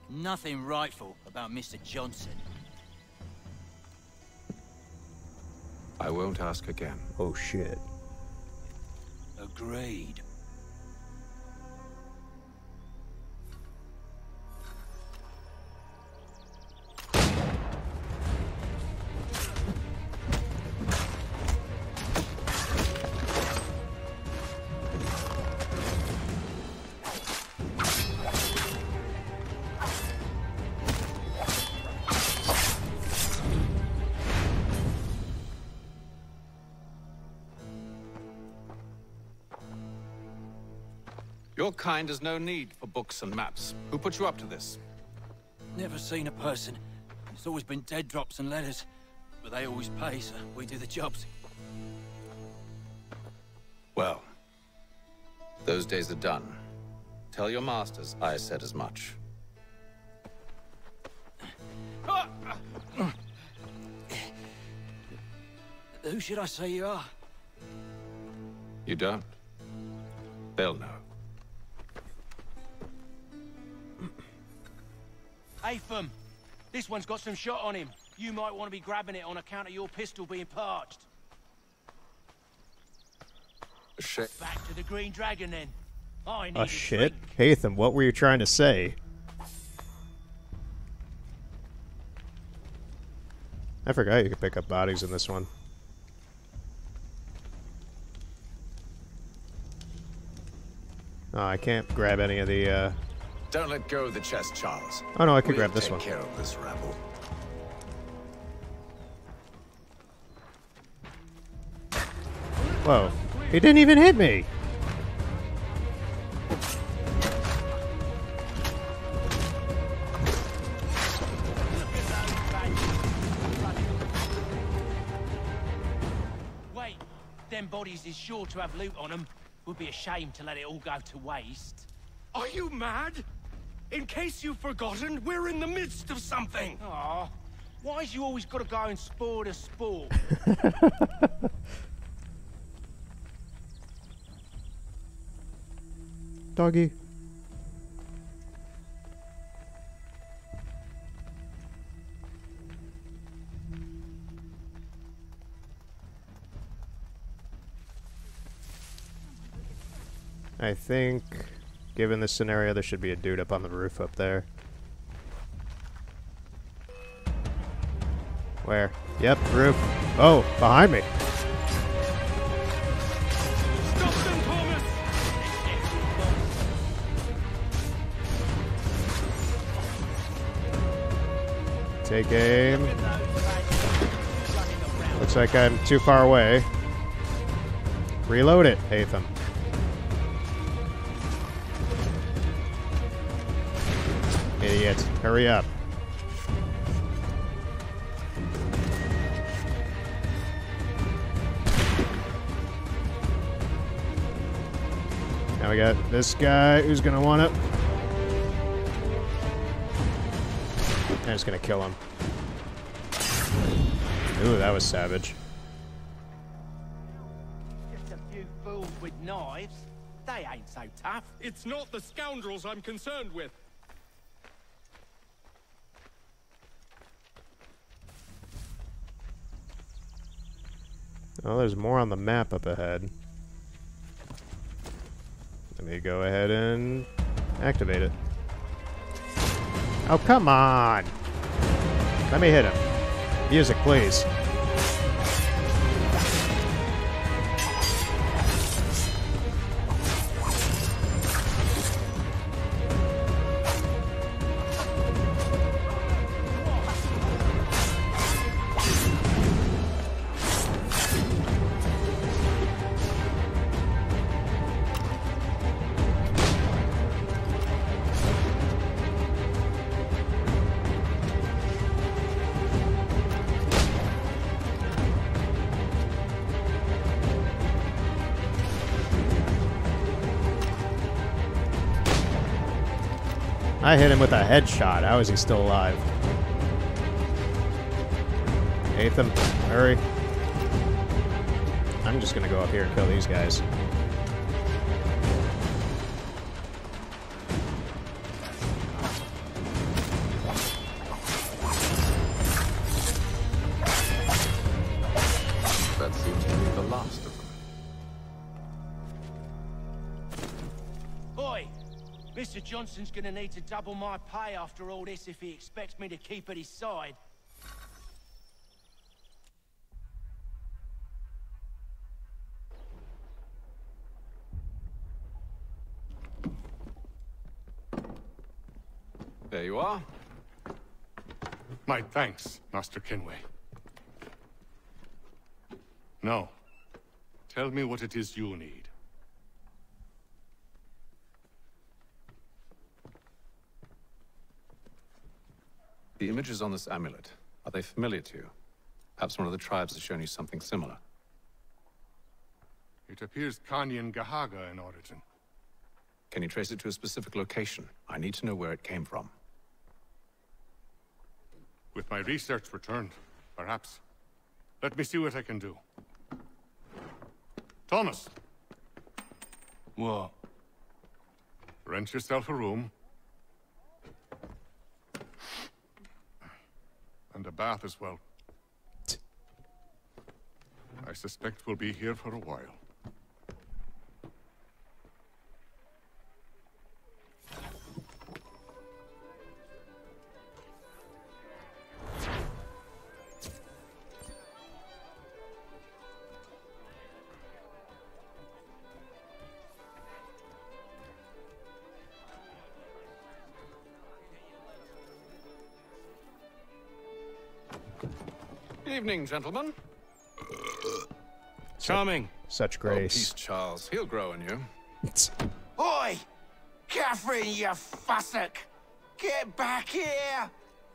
Nothing rightful about Mr. Johnson. I won't ask again. Oh, shit. Agreed. Your kind has no need for books and maps. Who put you up to this? Never seen a person. It's always been dead drops and letters. But they always pay, so we do the jobs. Well, those days are done. Tell your masters I said as much. Who should I say you are? You don't. They'll know. Haytham, this one's got some shot on him. You might want to be grabbing it on account of your pistol being parched. Shit. Back to the Green Dragon, then. I need Oh a shit. drink. Hatham, what were you trying to say? I forgot you could pick up bodies in this one. Oh, I can't grab any of the, Don't let go of the chest, Charles. Oh no, I could We'll grab this take one. care of this rabble. Whoa. He didn't even hit me! Wait, them bodies is sure to have loot on them. Would be a shame to let it all go to waste. Are you mad? In case you've forgotten, we're in the midst of something. Aw, why's you always gotta go and spoil the sport? Doggy. I think, given this scenario, there should be a dude up on the roof up there. Where? Yep, roof. Oh, behind me. Stop them, Thomas! Take aim. Looks like I'm too far away. Reload it, Hatham. Idiot. Hurry up. Now we got this guy who's gonna want it. I'm just gonna kill him. Ooh, that was savage. Just a few fools with knives. They ain't so tough. It's not the scoundrels I'm concerned with. Oh, there's more on the map up ahead. Let me go ahead and activate it. Oh, come on! Let me hit him. Music, please. I hit him with a headshot. How is he still alive? Hatham, hurry. I'm just gonna go up here and kill these guys. That seems to be the last of them. Oi! Mr. Johnson's gonna need to double my pay after all this if he expects me to keep at his side. There you are. My thanks, Master Kenway. Now, tell me what it is you need. The images on this amulet, are they familiar to you? Perhaps one of the tribes has shown you something similar. It appears Kanyan Gahaga in origin. Can you trace it to a specific location? I need to know where it came from. With my research returned, perhaps. Let me see what I can do. Thomas! What? Rent yourself a room. And a bath as well. I suspect we'll be here for a while. Evening, gentlemen. Charming. Such Oh, grace. peace, Charles. He'll grow in you. Oi! Catherine, you fussock! Get back here!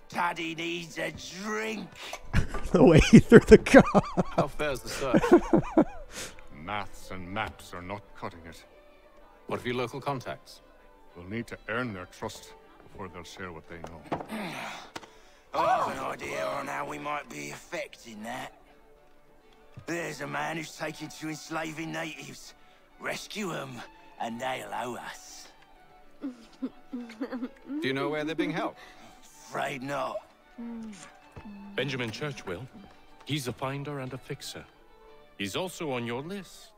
Daddy needs a drink. The way he threw the car. How fares the search? Maths and maps are not cutting it. What of your local contacts? We'll need to earn their trust before they'll share what they know. I've an idea on how we might be affecting that. There's a man who's taken to enslaving natives. Rescue them, and they'll owe us. Do you know where they're being held? Afraid not. Benjamin Churchwill. He's a finder and a fixer. He's also on your list.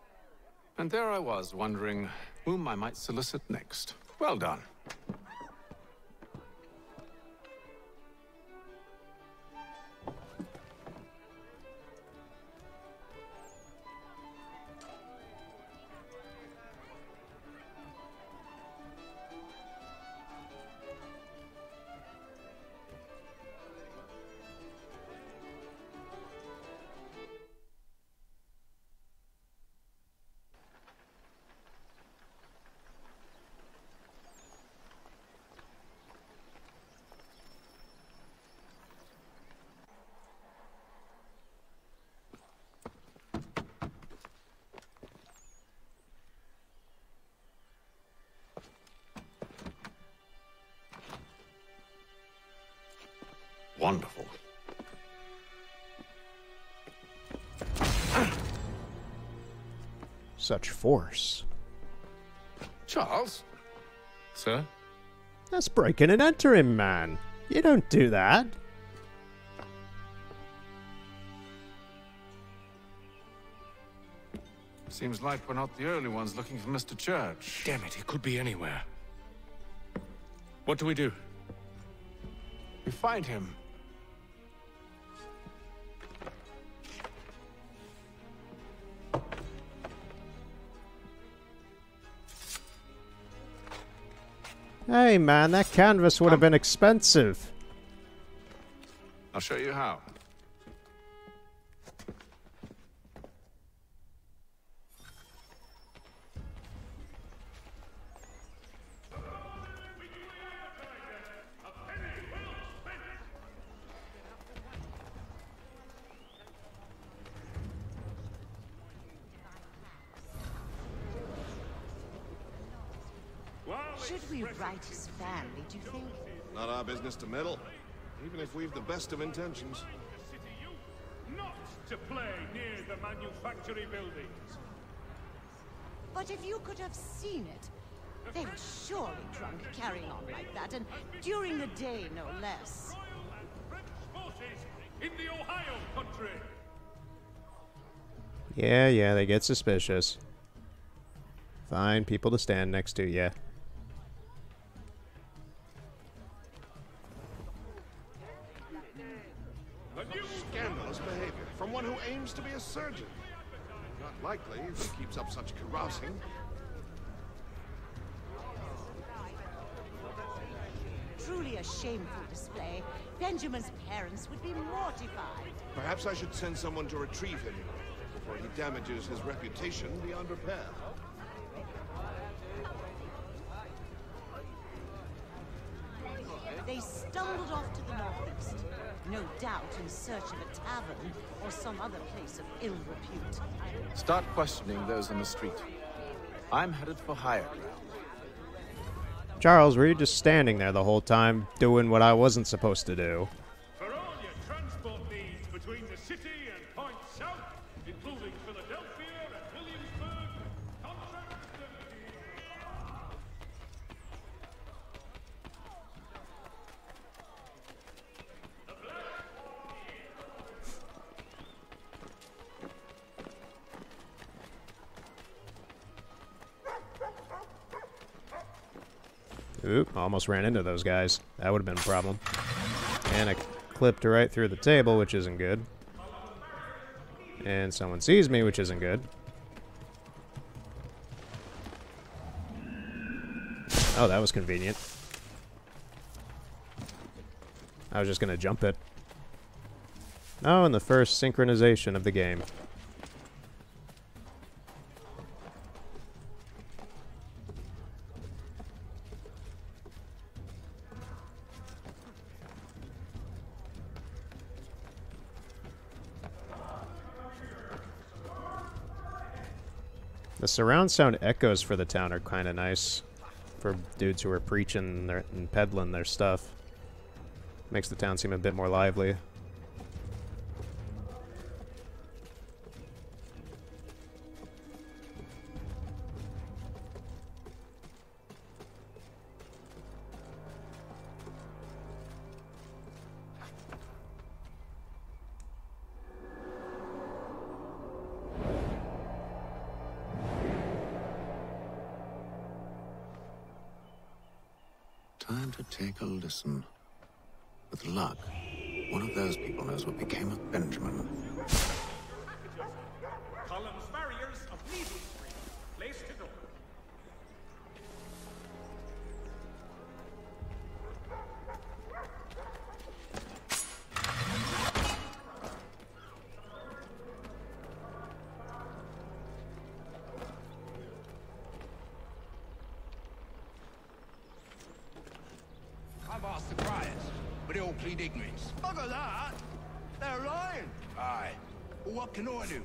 And there I was, wondering whom I might solicit next. Well done. Wonderful. Such force. Charles? Sir? That's breaking and entering, man. You don't do that. Seems like we're not the only ones looking for Mr. Church. Damn it, he could be anywhere. What do we do? We find him. Hey, man, that canvas would have been expensive. I'll show you how. Should we write his family, do you think? Not our business to meddle, even if we've the best of intentions. Not to play near the manufactory buildings. But if you could have seen it, they were surely drunk carrying on like that, and during the day, no less. Forces in the Ohio country. Yeah, they get suspicious. Find people to stand next to, yeah. Scandalous behavior from one who aims to be a surgeon. Not likely if he keeps up such carousing. Truly a shameful display. Benjamin's parents would be mortified. Perhaps I should send someone to retrieve him before he damages his reputation beyond repair. They stumbled off to the northeast, no doubt in search of a tavern or some other place of ill repute. Start questioning those on the street. I'm headed for higher ground. Charles, were you just standing there the whole time, doing what I wasn't supposed to do? For all your transport needs between the city and points south, including Philadelphia and Williamsburg, contract Oop, almost ran into those guys. That would have been a problem. And I clipped right through the table, which isn't good. And someone sees me, which isn't good. Oh, that was convenient. I was just gonna jump it. Oh, and the first synchronization of the game. The surround sound echoes for the town are kind of nice for dudes who are preaching and peddling their stuff. Makes the town seem a bit more lively. Time to take a listen. With luck, one of those people knows what became of Benjamin. Columns barriers of Needle Street. Placed to door. I've asked the criers, but they all plead ignorance. Bugger that! They're lying! Aye. Well, what can I do?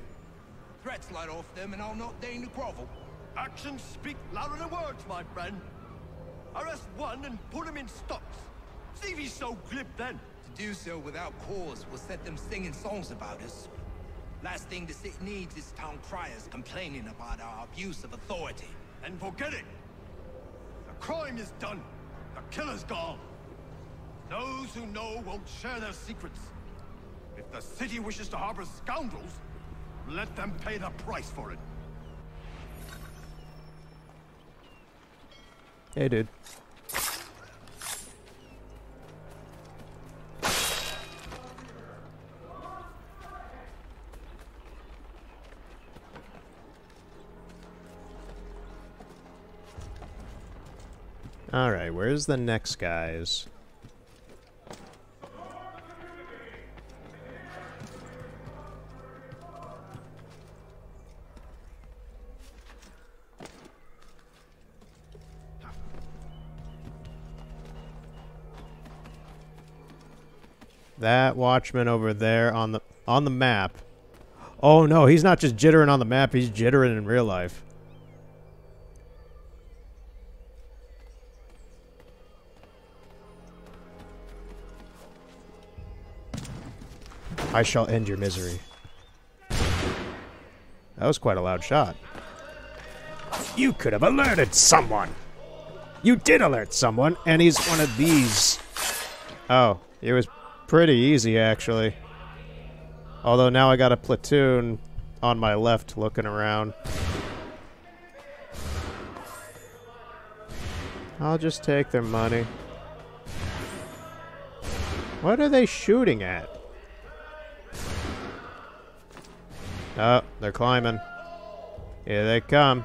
Threats light off them and I'll not deign to grovel. Actions speak louder than words, my friend. Arrest one and put him in stocks. See if he's so glib then. To do so without cause will set them singing songs about us. Last thing the city needs is town criers complaining about our abuse of authority. And forget it. The crime is done. The killer's gone. Those who know won't share their secrets. If the city wishes to harbor scoundrels, let them pay the price for it. Hey, dude. Alright, where's the next guys? That watchman over there on the map. Oh no, he's not just jittering on the map, he's jittering in real life. I shall end your misery. That was quite a loud shot. You could have alerted someone. You did alert someone, and he's one of these. Oh, it was pretty easy, actually. Although now I got a platoon on my left looking around. I'll just take their money. What are they shooting at? Oh, they're climbing. Here they come.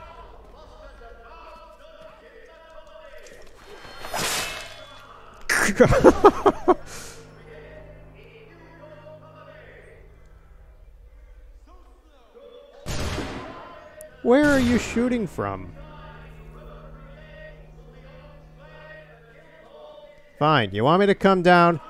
Where are you shooting from? Fine, you want me to come down?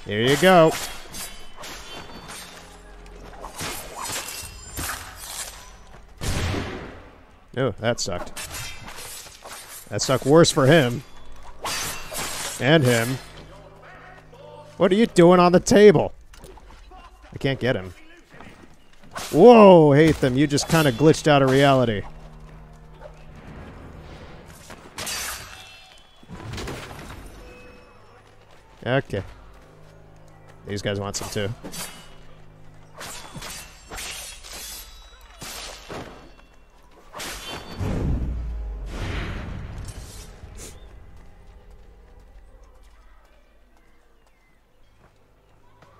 Here you go. Oh, that sucked. That sucked worse for him. And him. What are you doing on the table? I can't get him. Whoa, Hatham, you just kind of glitched out of reality. Okay. These guys want some too.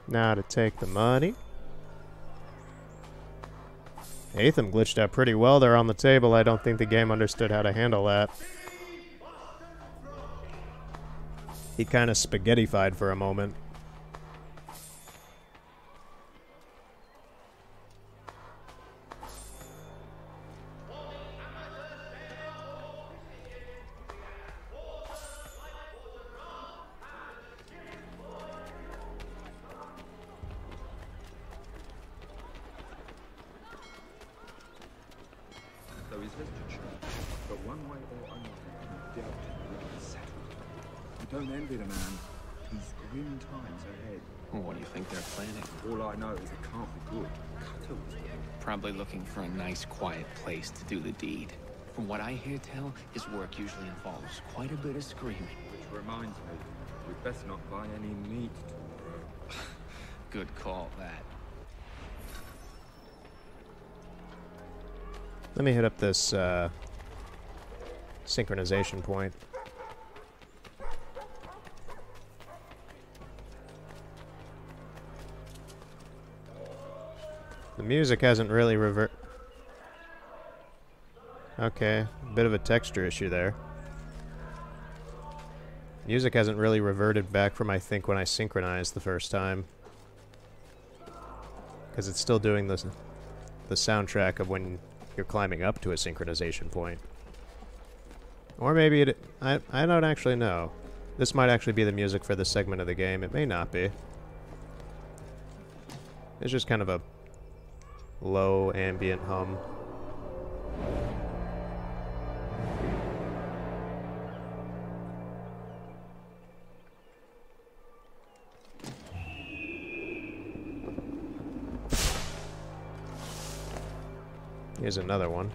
Now to take the money. Atham glitched out pretty well there on the table. I don't think the game understood how to handle that. He kind of spaghettified for a moment. Don't envy the man. He's grim times ahead. Well, what do you think they're planning? All I know is it can't be good. Probably looking for a nice, quiet place to do the deed. From what I hear tell, his work usually involves quite a bit of screaming. Which reminds me, we'd best not buy any meat tomorrow. Good call, that. Let me hit up this synchronization point. The music hasn't really Okay, bit of a texture issue there. Music hasn't really reverted back from, I think, when I synchronized the first time. Because it's still doing the soundtrack of when you're climbing up to a synchronization point. Or maybe it... I don't actually know. This might actually be the music for this segment of the game. It may not be. It's just kind of a low ambient hum. Here's another one.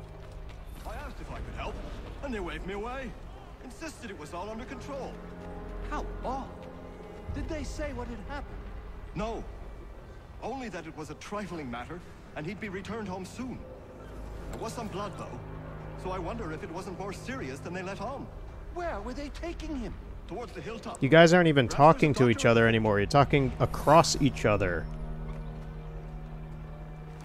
I asked if I could help, and they waved me away. Insisted it was all under control. How odd. Did they say what had happened? No. Only that it was a trifling matter, and he'd be returned home soon. There was some blood, though, so I wonder if it wasn't more serious than they let on. Where were they taking him? Towards the hilltop. You guys aren't even talking to each other anymore. You're talking across each other.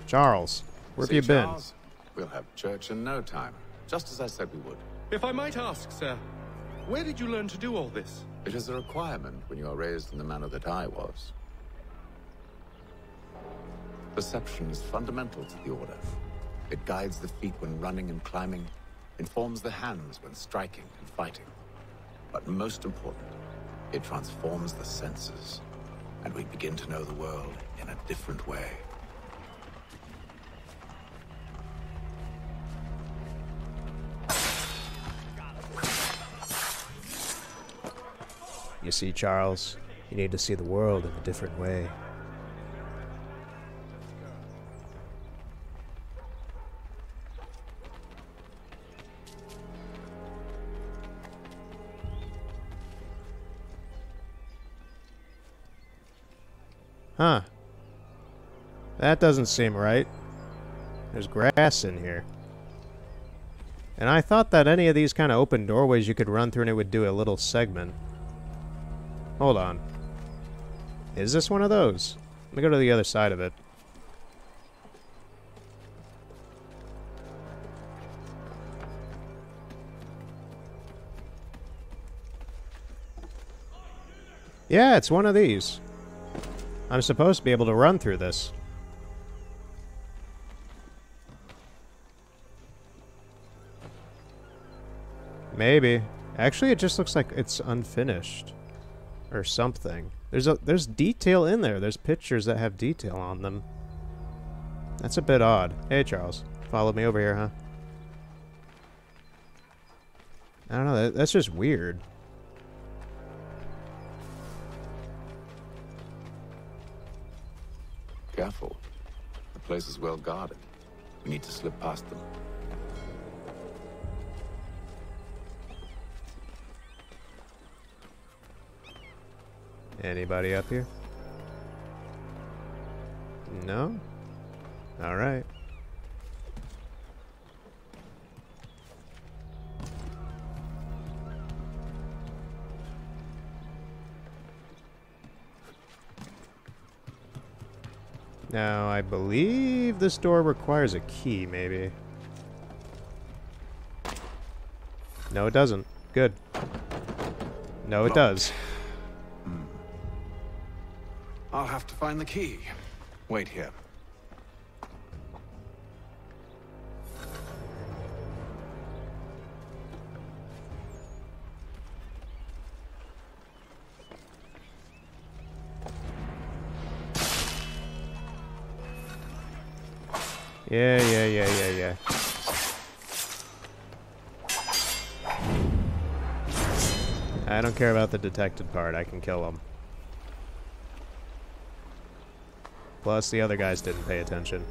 Charles, where have you been? Charles, we'll have church in no time, just as I said we would. If I might ask, sir, where did you learn to do all this? It is a requirement when you are raised in the manner that I was. Perception is fundamental to the Order. It guides the feet when running and climbing, informs the hands when striking and fighting. But most important, it transforms the senses, and we begin to know the world in a different way. You see, Charles, you need to see the world in a different way. Huh. That doesn't seem right. There's grass in here. And I thought that any of these kind of open doorways you could run through and it would do a little segment. Hold on. Is this one of those? Let me go to the other side of it. Yeah, it's one of these. I'm supposed to be able to run through this. Maybe. Actually, it just looks like it's unfinished. Or something. There's detail in there. There's pictures that have detail on them. That's a bit odd. Hey, Charles. Follow me over here, huh? I don't know. That's just weird. Careful. The place is well guarded. We need to slip past them. Anybody up here? No? Alright. Now, I believe this door requires a key, maybe. No, it doesn't. Good. No, it does. I'll have to find the key. Wait here. Yeah. I don't care about the detected part. I can kill him. Plus, the other guys didn't pay attention.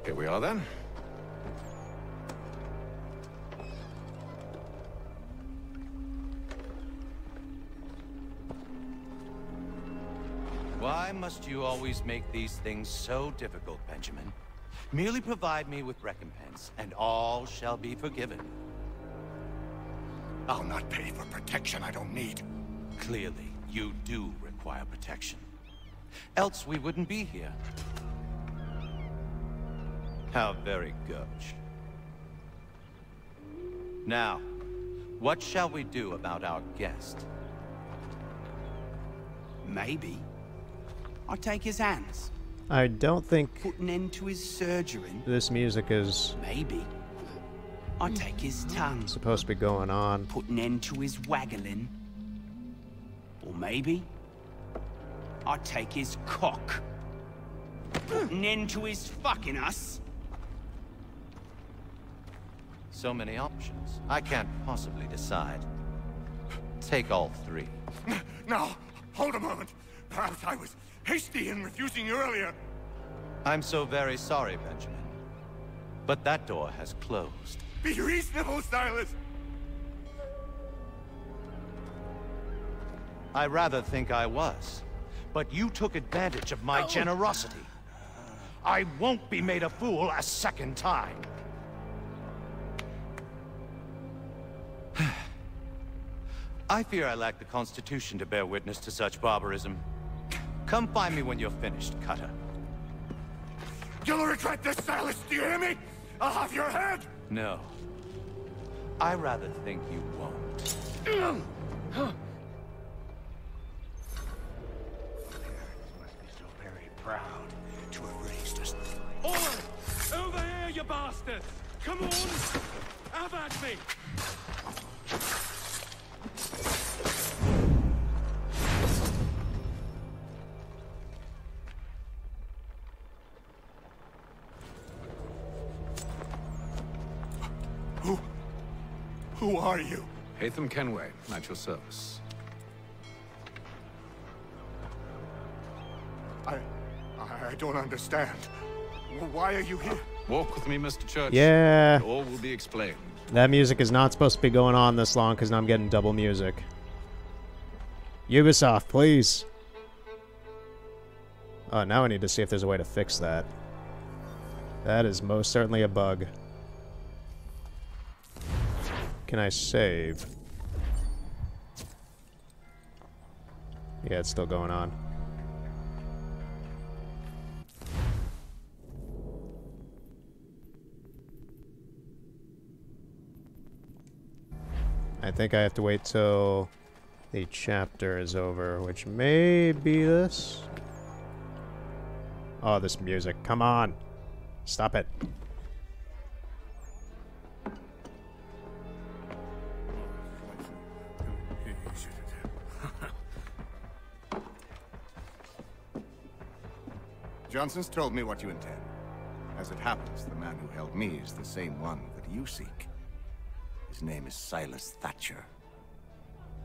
Here we are then. Why must you always make these things so difficult, Benjamin? Merely provide me with recompense, and all shall be forgiven. I'll not pay for protection I don't need. Clearly, you do require protection. Else we wouldn't be here. How very gauche. Now, what shall we do about our guest? Maybe I'll take his hands. I don't think Put an end to his surgery. this music is Maybe I'll take his tongue. supposed to be going on. Put an end to his waggling. Or maybe I'll take his cock. Put an end to his fucking us. So many options. I can't possibly decide. Take all three. Now, hold a moment. Perhaps I was hasty in refusing you earlier. I'm so very sorry, Benjamin. But that door has closed. Be reasonable, Silas. I rather think I was. But you took advantage of my generosity. I won't be made a fool a second time. I fear I lack the constitution to bear witness to such barbarism. Come find me when you're finished, Cutter. You'll regret this, Silas. Do you hear me? I'll have your head. No. I rather think you won't. Must be so very proud to have raised us. Oi! Over here, you bastards! Come on! Have at me! Who are you? Hatham Kenway, at your service. I don't understand. Why are you here? Walk with me, Mr. Church. Yeah. All will be explained. That music is not supposed to be going on this long because now I'm getting double music. Ubisoft, please. Oh, now I need to see if there's a way to fix that. That is most certainly a bug. Can I save? Yeah, it's still going on. I think I have to wait till the chapter is over, which may be this. Oh, this music. Come on. Stop it. Johnson's told me what you intend. As it happens, the man who held me is the same one that you seek. His name is Silas Thatcher.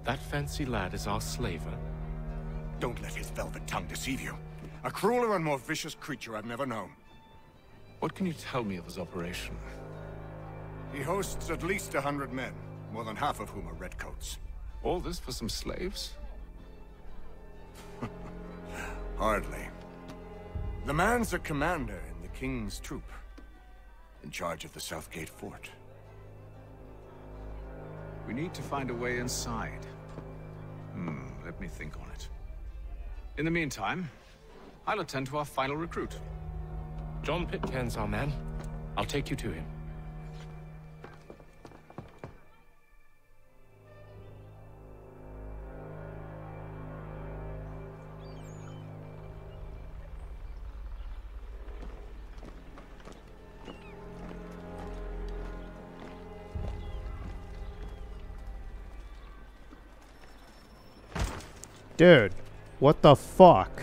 That fancy lad is our slaver. Don't let his velvet tongue deceive you. A crueler and more vicious creature I've never known. What can you tell me of his operation? He hosts at least 100 men, more than half of whom are redcoats. All this for some slaves? Hardly. The man's a commander in the King's troop, in charge of the Southgate Fort. We need to find a way inside. Let me think on it. In the meantime, I'll attend to our final recruit. John Pitcairn's our man. I'll take you to him. Dude, what the fuck?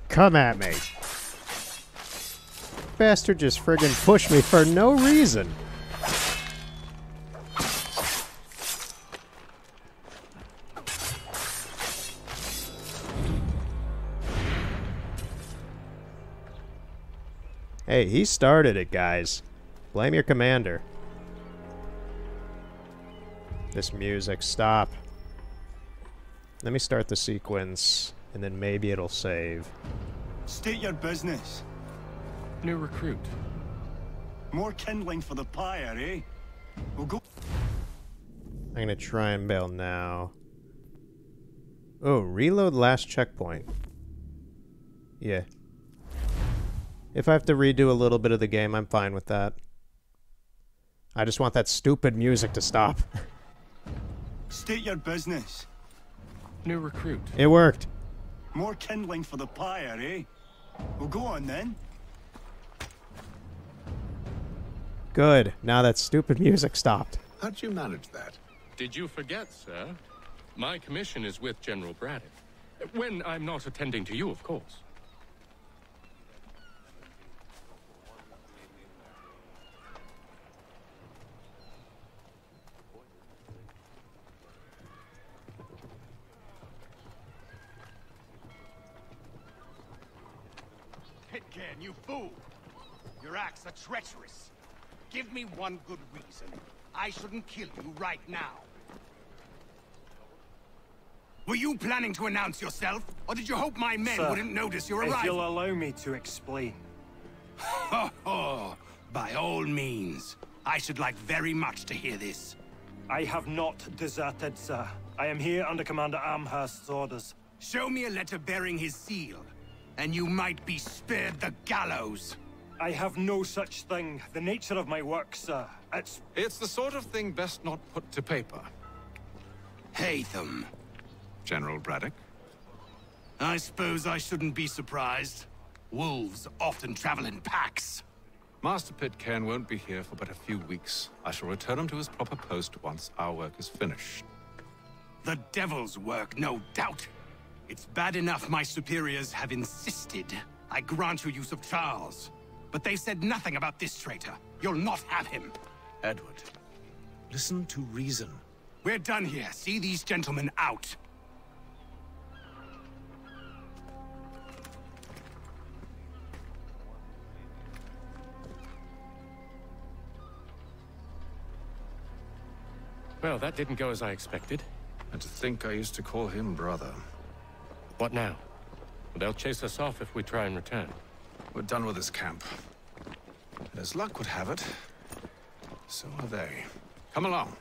Come at me. Bastard just friggin' pushed me for no reason. Hey, he started it, guys. Blame your commander. This music, stop. Let me start the sequence, and then maybe it'll save. State your business. New recruit. More kindling for the pyre, eh? We'll go. I'm gonna try and bail now. Oh, reload last checkpoint. Yeah. If I have to redo a little bit of the game, I'm fine with that. I just want that stupid music to stop. State your business. New recruit. It worked. More kindling for the pyre, eh? Well, go on then. Good. Now that stupid music stopped. How'd you manage that? Did you forget, sir? My commission is with General Braddock. When I'm not attending to you, of course. Pitcairn, you fool! Your acts are treacherous. Give me one good reason I shouldn't kill you right now. Were you planning to announce yourself, or did you hope my men wouldn't notice your arrival? If you'll allow me to explain. Ho ho! By all means. I should like very much to hear this. I have not deserted, sir. I am here under Commander Amherst's orders. Show me a letter bearing his seal, and you might be spared the gallows. I have no such thing. The nature of my work, sir, It's the sort of thing best not put to paper. Hatham. General Braddock? I suppose I shouldn't be surprised. Wolves often travel in packs. Master Pitcairn won't be here for but a few weeks. I shall return him to his proper post once our work is finished. The devil's work, no doubt. It's bad enough my superiors have insisted I grant you use of Charles. But they said nothing about this traitor. You'll not have him. Edward, listen to reason. We're done here. See these gentlemen out. Well, that didn't go as I expected. And to think I used to call him brother. What now? They'll chase us off if we try and return. We're done with this camp. And as luck would have it, so are they. Come along.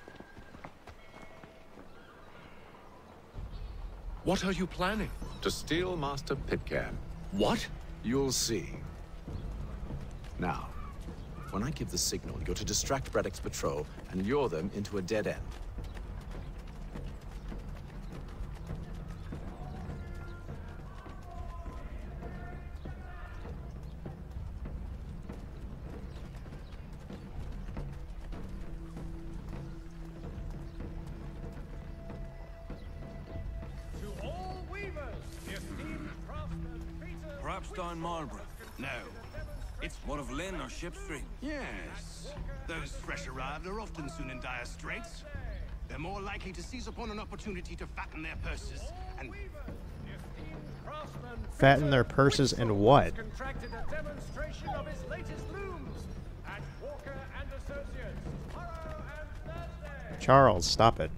What are you planning? To steal Master Pitcairn. What? You'll see. Now, when I give the signal, you're to distract Braddock's patrol and lure them into a dead end. Perhaps down Marlborough? No. It's one of Lynn or Ship Street. Yes. Those fresh arrived are often soon in dire straits. They're more likely to seize upon an opportunity to fatten their purses and... Fatten their purses and what? Contracted a demonstration of his latest looms at Walker and Associates tomorrow and Thursday. Charles, stop it.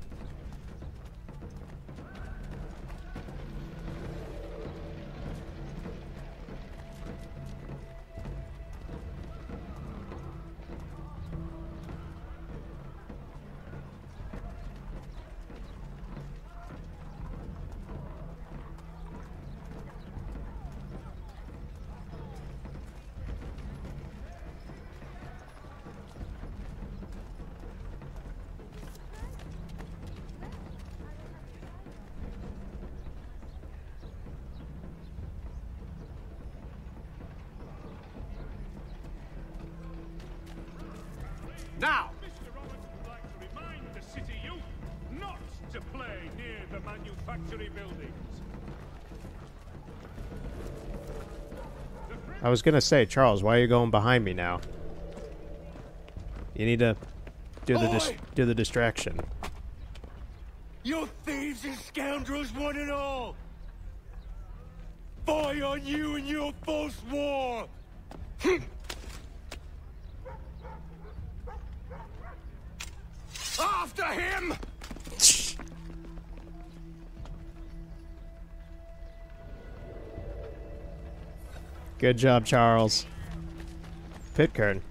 Now! Mr. Roberts would like to remind the city youth not to play near the manufactory buildings. I was gonna say, Charles, why are you going behind me now? You need to do the distraction. You thieves and scoundrels, one and all! Fie on you and your false war! After him! Good job, Charles. Pitcairn.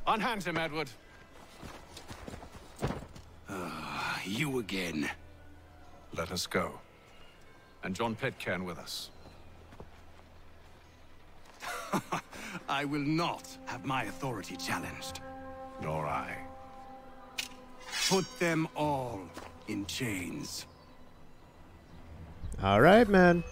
Unhand him, Edward. You again. Let us go. And John Pitcairn with us. I will not have my authority challenged. Nor I. Put them all in chains. All right, man.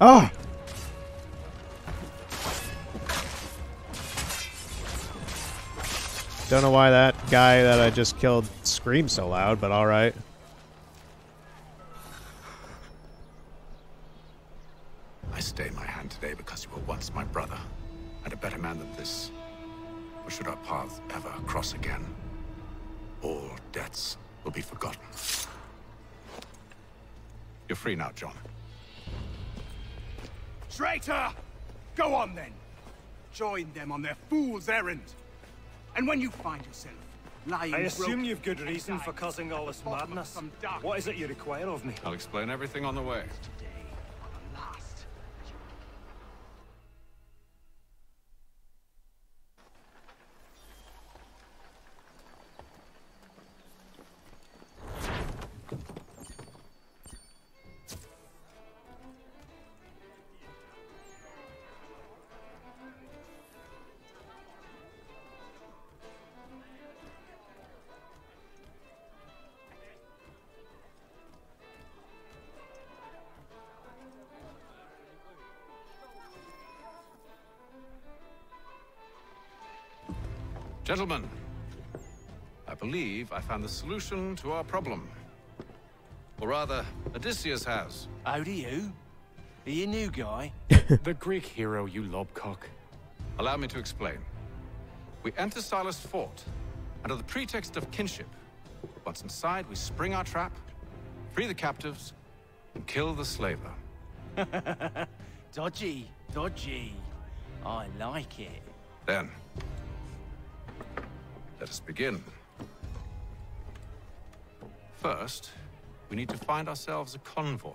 Oh! Don't know why that guy that I just killed screamed so loud, but alright. I stay my hand today because you were once my brother, and a better man than this. Or should our paths ever cross again, all debts will be forgotten. You're free now, John. Traitor! Go on then. Join them on their fool's errand. And when you find yourself lying I assume broke you've good reason for causing all this madness. What is it you require of me? I'll explain everything on the way. Gentlemen, I believe I found the solution to our problem. Or rather, Odysseus has. How do you? Are you a new guy? The Greek hero, you lobcock. Allow me to explain. We enter Silas' fort under the pretext of kinship. Once inside, we spring our trap, free the captives, and kill the slaver. Dodgy, dodgy. I like it. Then, let us begin. First, we need to find ourselves a convoy.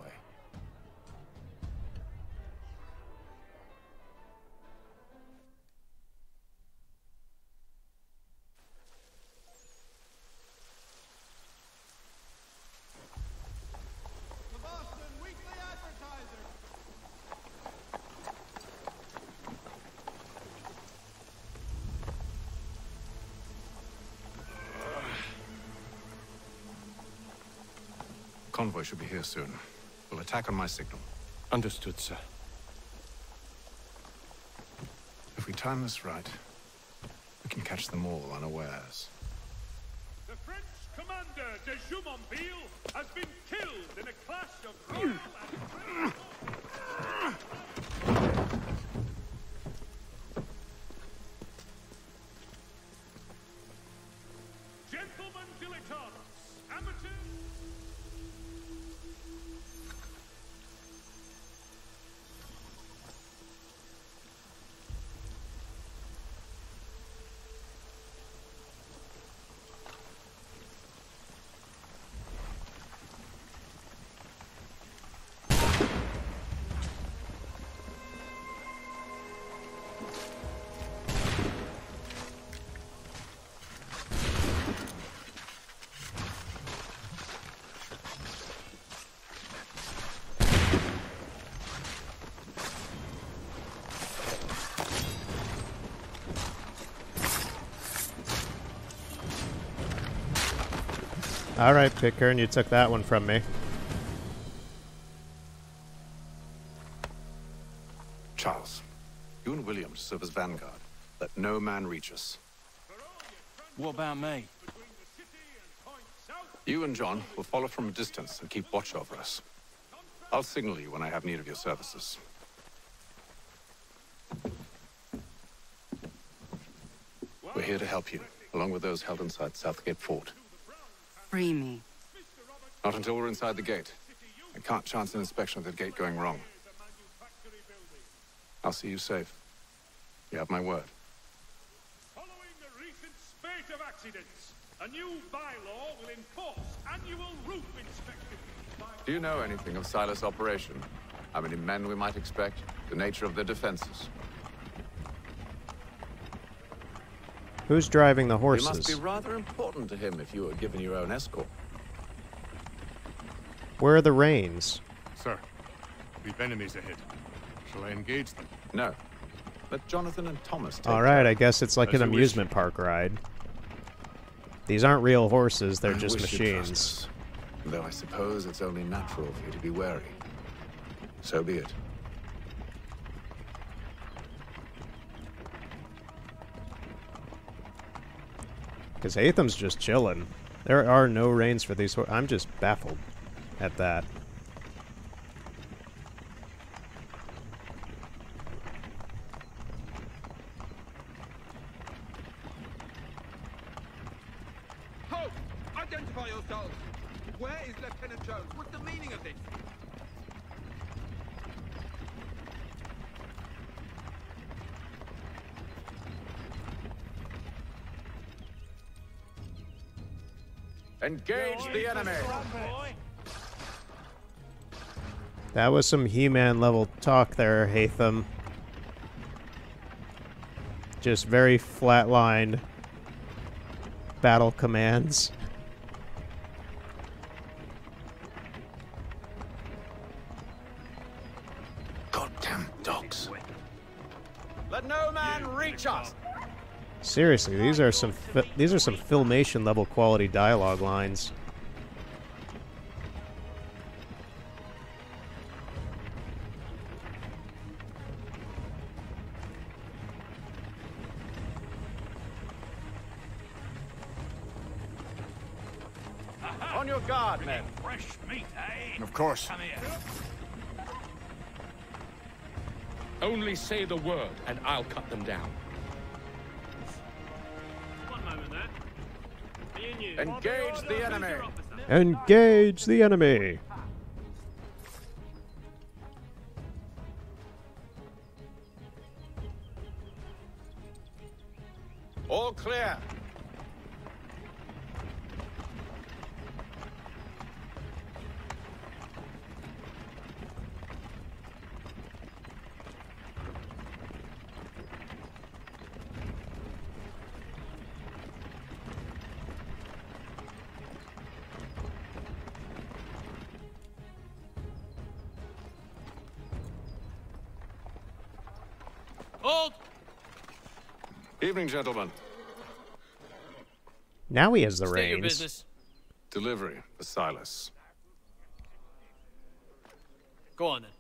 convoy should be here soon. We'll attack on my signal. Understood, sir. If we time this right, we can catch them all unawares. The French commander de Jumonville has been killed in a clash of royal and gentlemen dilettantes, amateurs. Alright, Pitcairn, you took that one from me. Charles, you and William serve as vanguard. Let no man reach us. What about me? You and John will follow from a distance and keep watch over us. I'll signal you when I have need of your services. We're here to help you, along with those held inside Southgate Fort. Free me. Not until we're inside the gate. I can't chance an inspection of the gate going wrong. I'll see you safe. You have my word. Following the recent spate of accidents, a new bylaw will enforce annual roof inspections. Do you know anything of Silas' operation? How many men we might expect? The nature of their defenses? Who's driving the It horses? must be rather important to him if you were given your own escort. Where are the reins? Sir, we've enemies ahead. Shall I engage them? No. Let Jonathan and Thomas take Alright, I guess it's like As an you wish. amusement park ride. These aren't real horses, they're I just wish you'd trust machines. us, though I suppose it's only natural for you to be wary. So be it. Because Atham's just chilling. There are no reins for these horses. I'm just baffled at that. Halt! Identify yourselves! Where is Lieutenant Jones? What's the meaning of this? Engage the enemy! That was some He-Man level talk there, Hatham. Just very flatlined battle commands. Goddamn dogs. Let no man reach us! Seriously, these are some Filmation level quality dialogue lines. On your guard, men. Fresh meat, eh? Of course. Come here. Only say the word, and I'll cut them down. One moment there. Me and you. Engage the enemy! Engage the enemy! All clear! Hold! Evening, gentlemen. Now he has the State your reins. business. Delivery for Silas. Go on then.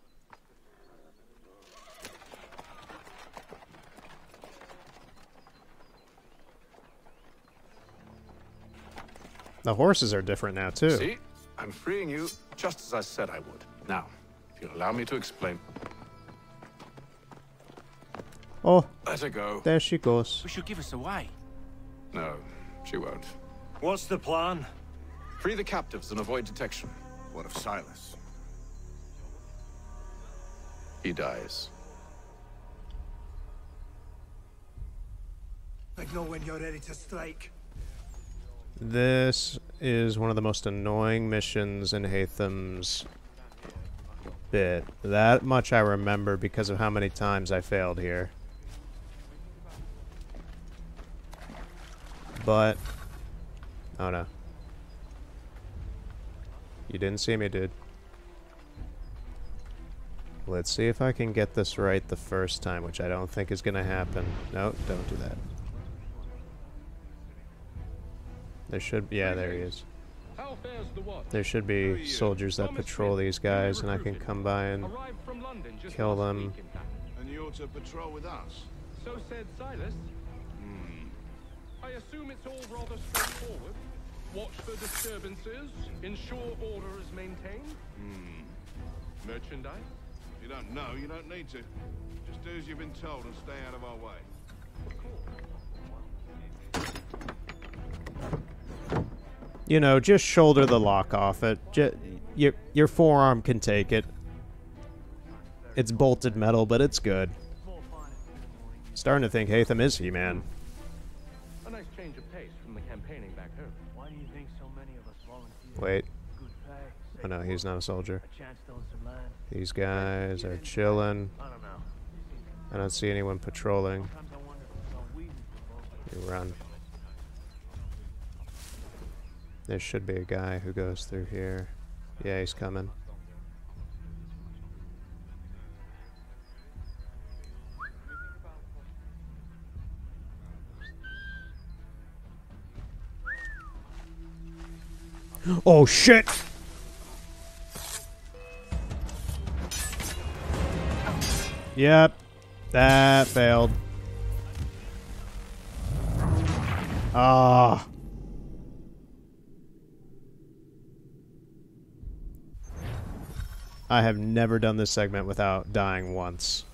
The horses are different now, too. See? I'm freeing you just as I said I would. Now, if you'll allow me to explain. Oh, let her go. There she goes. We should give us away. No, she won't. What's the plan? Free the captives and avoid detection. What of Silas? He dies. I know when you're ready to strike. This is one of the most annoying missions in Haytham's bit. That much I remember because of how many times I failed here. But... oh no. You didn't see me, dude. Let's see if I can get this right the first time, which I don't think is gonna happen. No, don't do that. There should be, yeah, there he is. There should be soldiers that patrol these guys, and I can come by and kill them. And you ought to patrol with us. So said Silas. I assume it's all rather straightforward. Watch for disturbances, ensure order is maintained. Merchandise? You don't know, you don't need to. Just do as you've been told and stay out of our way. You know, just shoulder the lock off it. Your forearm can take it. It's bolted metal, but it's good. Starting to think Haytham is He-Man. A nice change of pace from the campaigning back home. Why do you think so many of us volunteer? Wait. Oh no, he's not a soldier. These guys are chilling. I don't see anyone patrolling. You run. There should be a guy who goes through here. Yeah, he's coming. Oh shit! Yep, that failed. Ah. I have never done this segment without dying once.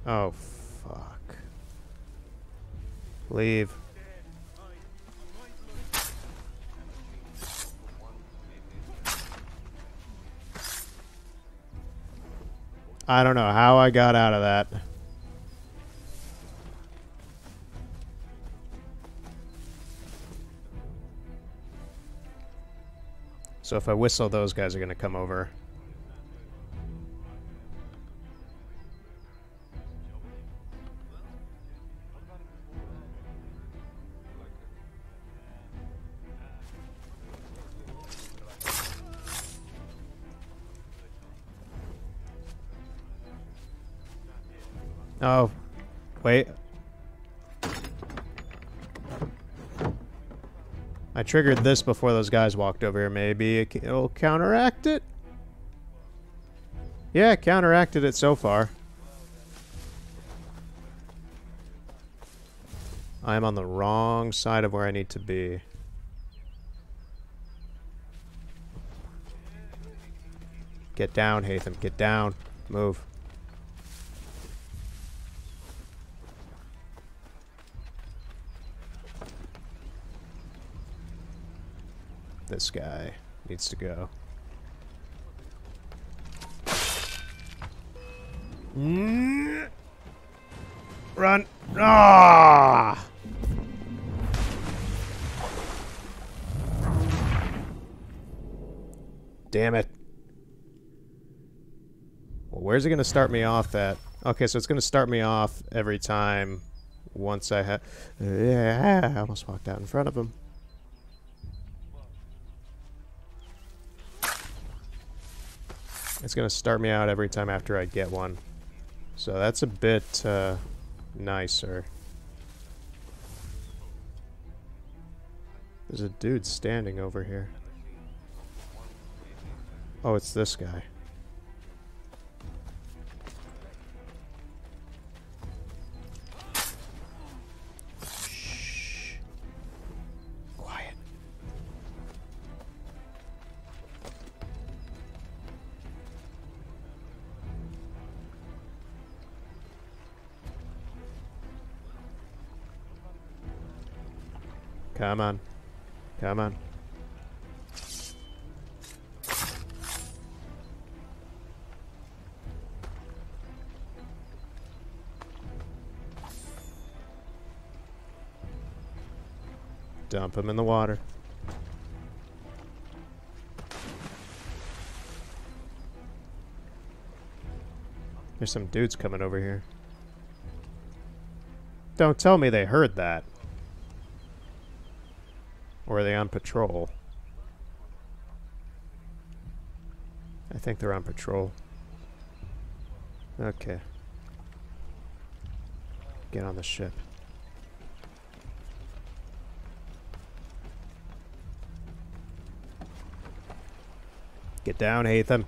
Oh, fuck. Leave. I don't know how I got out of that. So if I whistle, those guys are going to come over. Oh, wait. I triggered this before those guys walked over here. Maybe it'll counteract it? Yeah, counteracted it so far. I'm on the wrong side of where I need to be. Get down, Haytham. Get down. Move. This guy needs to go. Run! Ah! Damn it. Well, where's it going to start me off at? Okay, so it's going to start me off every time once I have... Yeah, I almost walked out in front of him. It's going to start me out every time after I get one. So that's a bit nicer. There's a dude standing over here. Oh, it's this guy. Shh. Quiet. Come on. Come on. Dump him in the water. There's some dudes coming over here. Don't tell me they heard that. Or are they on patrol? I think they're on patrol. Okay. Get on the ship. Get down, Hatham.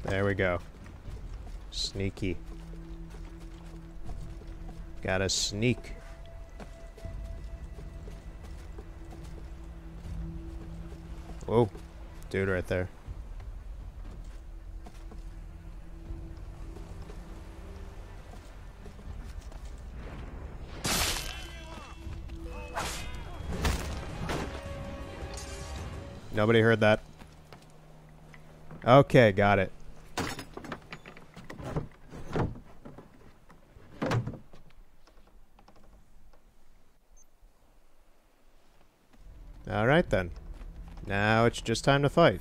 There we go. Sneaky. Gotta sneak. Whoa. Dude right there. Nobody heard that. Okay, got it. Alright then. Now it's just time to fight.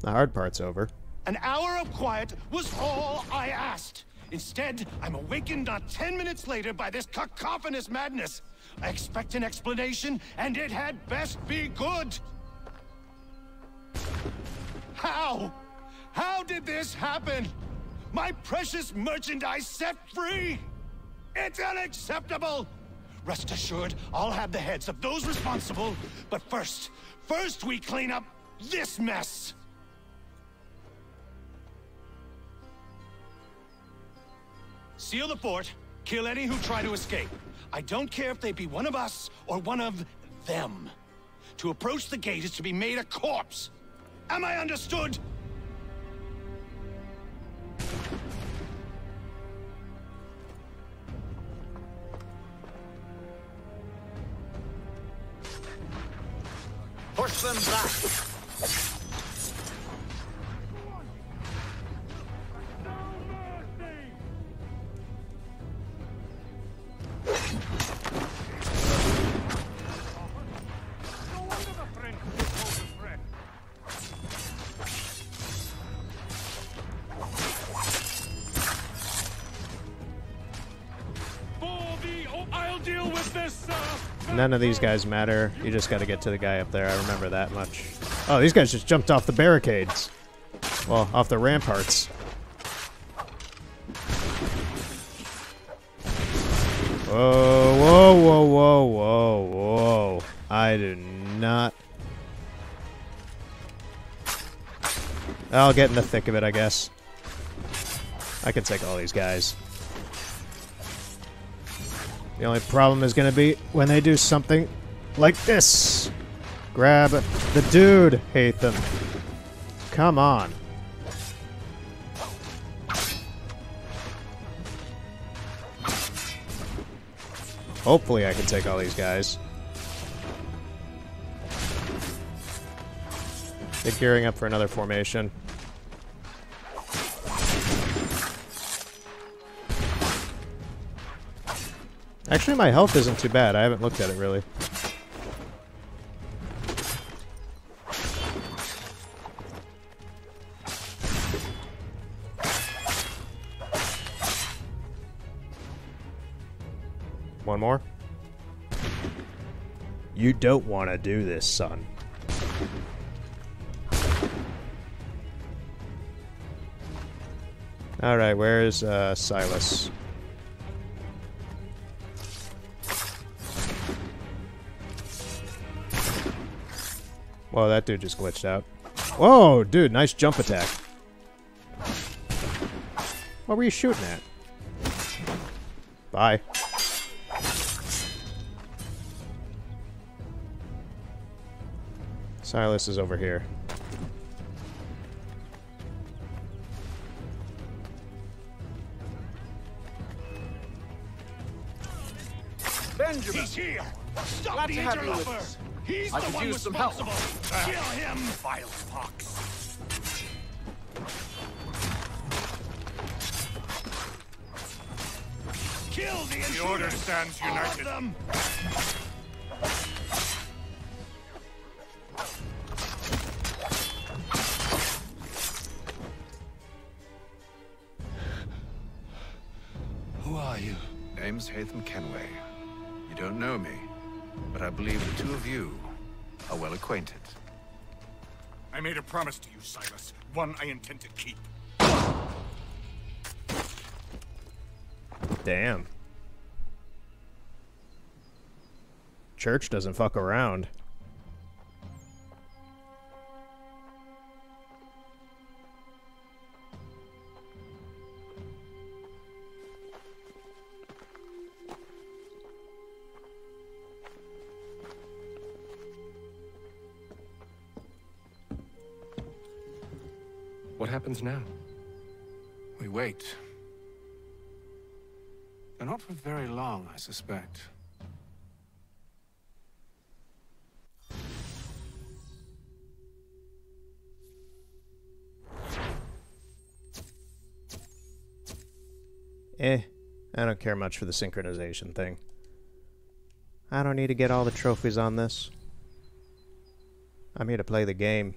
The hard part's over. An hour of quiet was all I asked. Instead, I'm awakened not 10 minutes later by this cacophonous madness. I expect an explanation, and it had best be good. How? How did this happen? My precious merchandise set free? It's unacceptable! Rest assured, I'll have the heads of those responsible, but first we clean up this mess! Seal the fort, kill any who try to escape. I don't care if they be one of us or one of them. To approach the gate is to be made a corpse. Am I understood? Push them back! None of these guys matter. You just gotta get to the guy up there. I remember that much. Oh, these guys just jumped off the barricades. Well, off the ramparts. Whoa, whoa, whoa, whoa, whoa, whoa. I do not... I'll get in the thick of it, I guess. I can take all these guys. The only problem is going to be when they do something like this. Grab the dude, Hatham. Come on. Hopefully I can take all these guys. They're gearing up for another formation. Actually, my health isn't too bad. I haven't looked at it, really. One more. You don't want to do this, son. Alright, where's Silas? Whoa, that dude just glitched out. Whoa, dude, nice jump attack. What were you shooting at? Bye. Silas is over here. Benjamin! He's here! Stop Glad the to have you interloper! with us. He's I the could one use some help. responsible! Kill him, vile fox! Kill the intruders! The Order stands All of united. them! Who are you? Name's Hatham Kenway. You don't know me, but I believe the two of you are well acquainted. I made a promise to you, Silas. One I intend to keep. Damn. Church doesn't fuck around. What happens now? We wait. But not for very long, I suspect. I don't care much for the synchronization thing. I don't need to get all the trophies on this. I'm here to play the game.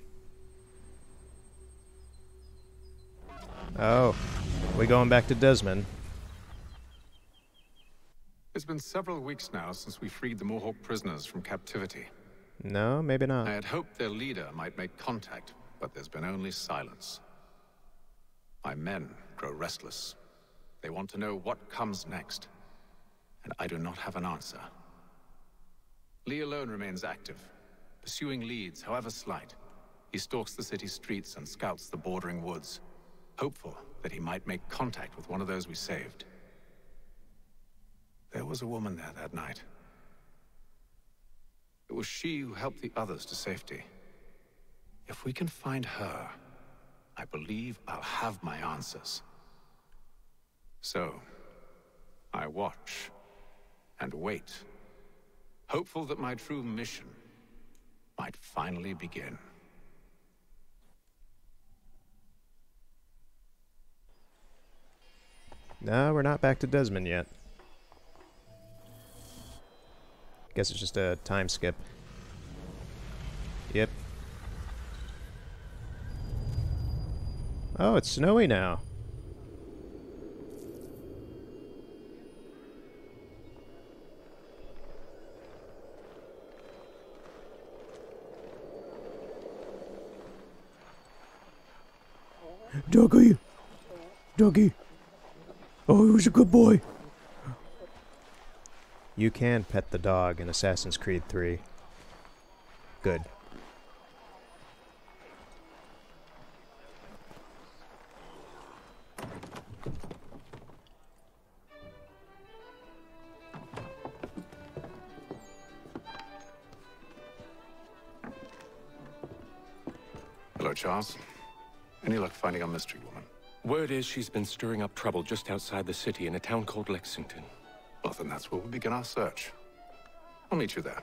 Oh, we going back to Desmond? It's been several weeks now since we freed the Mohawk prisoners from captivity. No, maybe not. I had hoped their leader might make contact, but there's been only silence. My men grow restless. They want to know what comes next, and I do not have an answer. Lee alone remains active, pursuing leads, however slight. He stalks the city streets and scouts the bordering woods, hopeful that he might make contact with one of those we saved. There was a woman there that night. It was she who helped the others to safety. If we can find her, I believe I'll have my answers. So, I watch and wait, hopeful that my true mission might finally begin. No, we're not back to Desmond yet. Guess it's just a time skip. Yep. Oh, it's snowy now. Dougie! Dougie! Oh, he was a good boy. You can pet the dog in Assassin's Creed 3. Good. Hello, Charles. Any luck finding our mystery woman? Word is she's been stirring up trouble just outside the city in a town called Lexington. Well, then that's where we'll begin our search. I'll meet you there.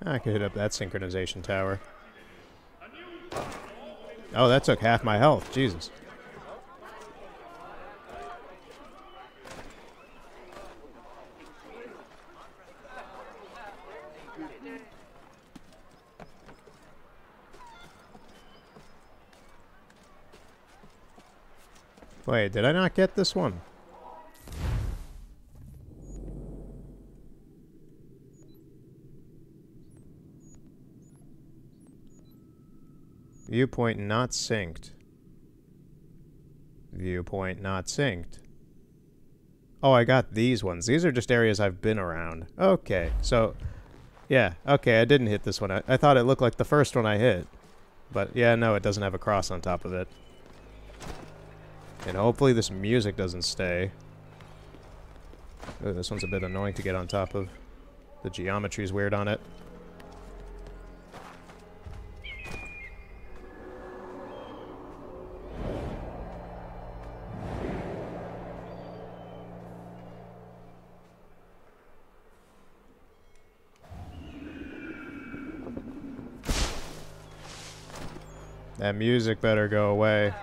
I could hit up that synchronization tower. Oh, that took half my health. Jesus. Wait, did I not get this one? Viewpoint not synced. Viewpoint not synced. Oh, I got these ones. These are just areas I've been around. Okay, so... yeah, okay, I didn't hit this one. I thought it looked like the first one I hit. But, yeah, no, it doesn't have a cross on top of it. And hopefully this music doesn't stay. Ooh, this one's a bit annoying to get on top of. The geometry's weird on it. That music better go away.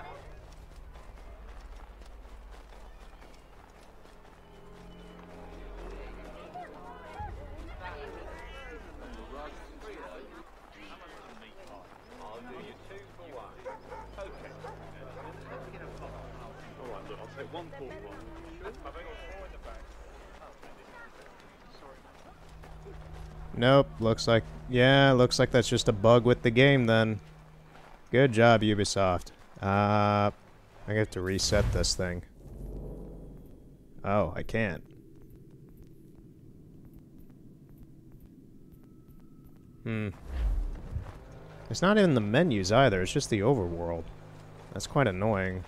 Nope, looks like, yeah, looks like that's just a bug with the game then. Good job, Ubisoft. I have to reset this thing. Oh, I can't. It's not in the menus either, it's just the overworld. That's quite annoying.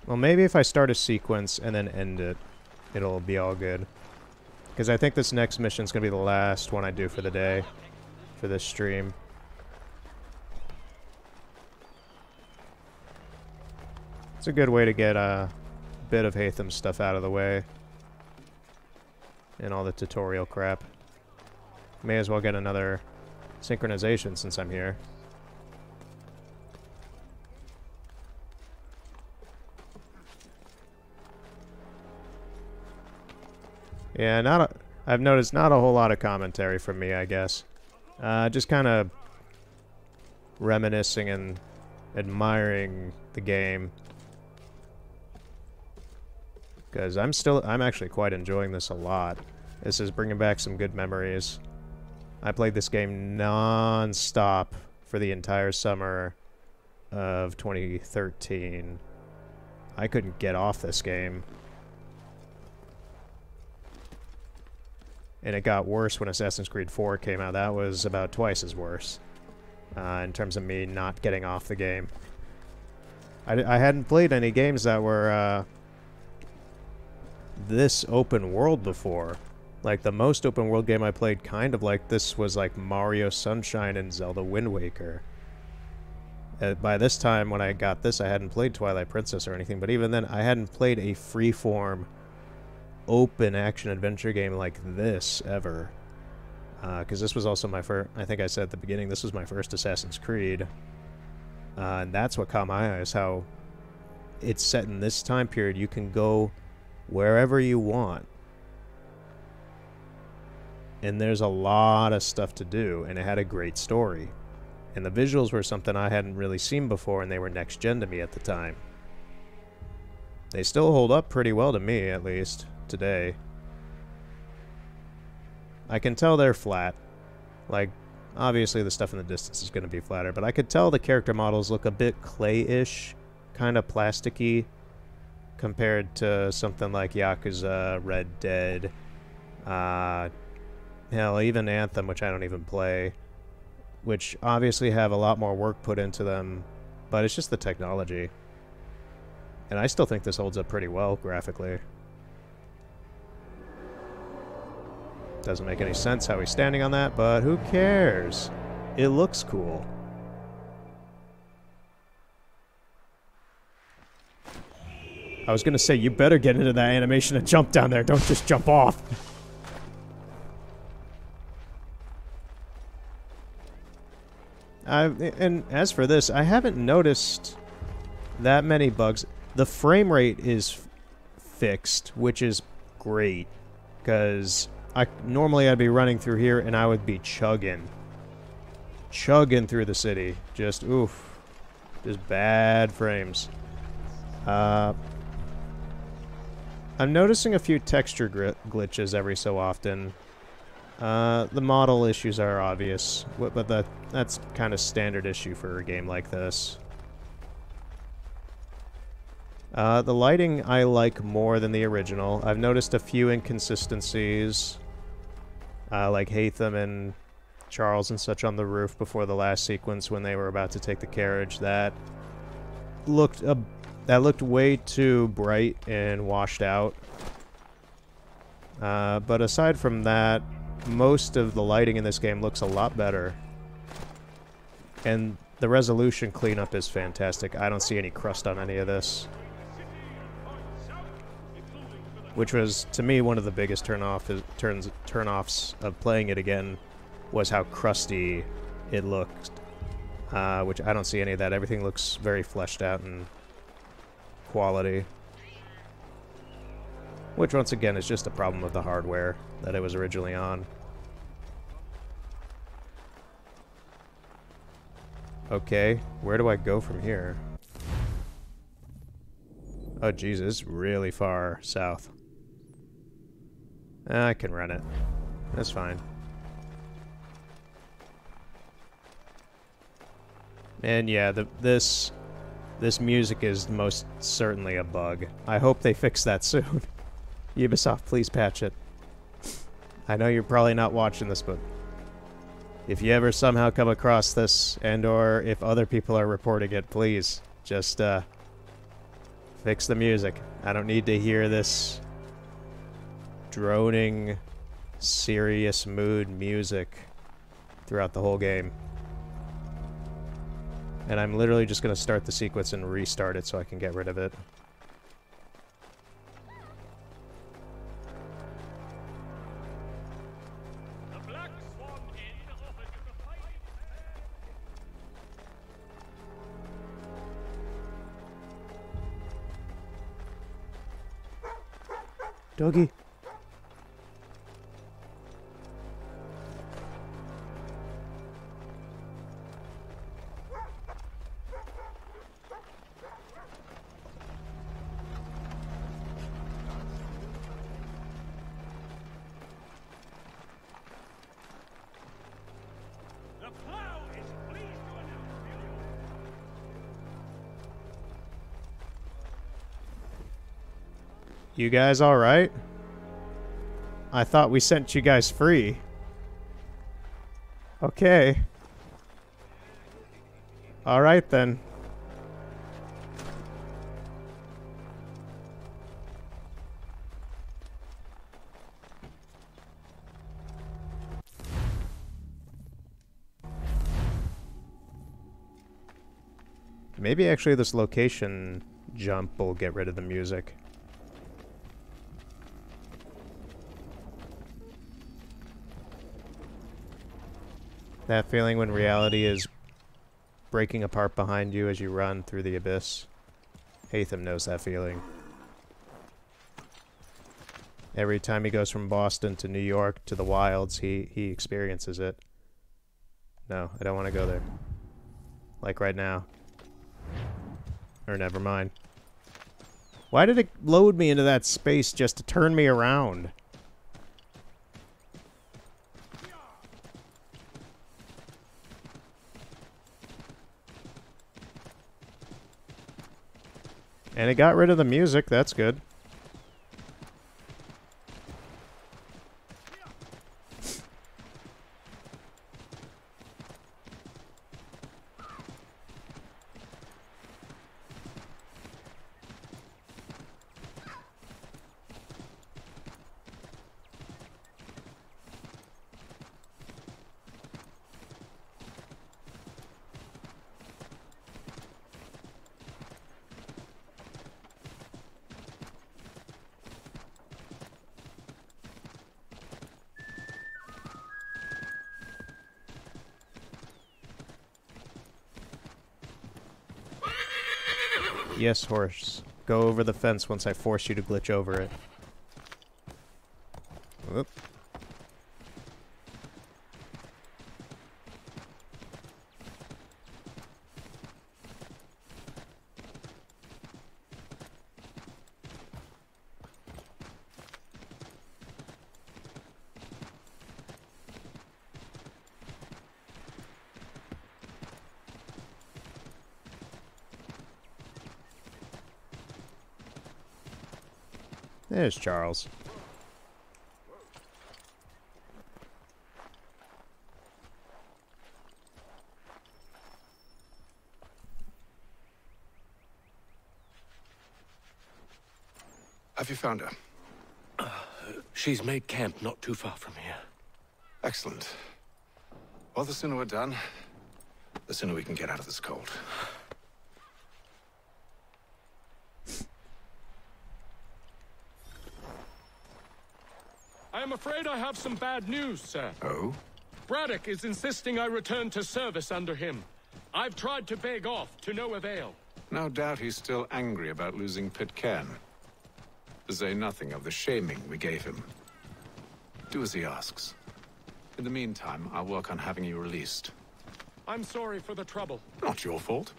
Well, maybe if I start a sequence and then end it, it'll be all good. Because I think this next mission's going to be the last one I do for the day. For this stream. It's a good way to get a bit of Hatham's stuff out of the way. And all the tutorial crap. May as well get another synchronization since I'm here. Yeah, I've noticed not a whole lot of commentary from me, I guess. Just kind of reminiscing and admiring the game. Because I'm actually quite enjoying this a lot. This is bringing back some good memories. I played this game non-stop for the entire summer of 2013. I couldn't get off this game. And it got worse when Assassin's Creed 4 came out. That was about twice as worse. In terms of me not getting off the game. I hadn't played any games that were this open world before. Like, the most open world game I played kind of like this was like Mario Sunshine and Zelda Wind Waker. By this time, when I got this, I hadn't played Twilight Princess or anything. But even then, I hadn't played a freeform open action-adventure game like this ever. Because this was also my first... I think I said at the beginning, this was my first Assassin's Creed. And that's what caught my eye, is how it's set in this time period. You can go wherever you want. And there's a lot of stuff to do, and it had a great story. And the visuals were something I hadn't really seen before, and they were next-gen to me at the time. They still hold up pretty well to me, at least, today. I can tell they're flat. Like, obviously the stuff in the distance is going to be flatter, but I could tell the character models look a bit clay-ish, kind of plasticky, compared to something like Yakuza, Red Dead, hell, even Anthem, which I don't even play, which obviously have a lot more work put into them, but it's just the technology. And I still think this holds up pretty well graphically. Doesn't make any sense how he's standing on that, but who cares? It looks cool. I was gonna say, you better get into that animation and jump down there. Don't just jump off. And as for this, I haven't noticed that many bugs. The frame rate is fixed, which is great, because normally I'd be running through here and I would be chugging through the city. Just oof, just bad frames. I'm noticing a few texture glitches every so often. The model issues are obvious, but that's kind of standard issue for a game like this. The lighting I like more than the original. I've noticed a few inconsistencies, like Hatham and Charles and such on the roof before the last sequence when they were about to take the carriage. That looked way too bright and washed out. But aside from that, most of the lighting in this game looks a lot better. And the resolution cleanup is fantastic. I don't see any crust on any of this. Which was, to me, one of the biggest turn-offs of playing it again, was how crusty it looked. Which I don't see any of that. Everything looks very fleshed out and quality. Which, once again, is just a problem with the hardware that it was originally on. Okay, where do I go from here? Oh, Jesus, really far south. I can run it. That's fine. And yeah, this music is most certainly a bug. I hope they fix that soon. Ubisoft, please patch it. I know you're probably not watching this, but if you ever somehow come across this, and or if other people are reporting it, please just fix the music. I don't need to hear this droning, serious mood music throughout the whole game. And I'm literally just going to start the sequence and restart it so I can get rid of it. Doggy. You guys alright? I thought we sent you guys free. Okay. Alright then. Maybe actually this location jump will get rid of the music. That feeling when reality is breaking apart behind you as you run through the abyss. Hatham knows that feeling. Every time he goes from Boston to New York to the wilds, he experiences it. No, I don't want to go there. Like right now. Or never mind. Why did it load me into that space just to turn me around? And it got rid of the music, that's good. Yes, horse. Go over the fence once I force you to glitch over it. Whoop. There's Charles. Have you found her? She's made camp not too far from here. Excellent. Well, the sooner we're done, the sooner we can get out of this cold. I am afraid I have some bad news, sir. Oh? Braddock is insisting I return to service under him. I've tried to beg off, to no avail. No doubt he's still angry about losing Pitcairn. To say nothing of the shaming we gave him. Do as he asks. In the meantime, I'll work on having you released. I'm sorry for the trouble. Not your fault.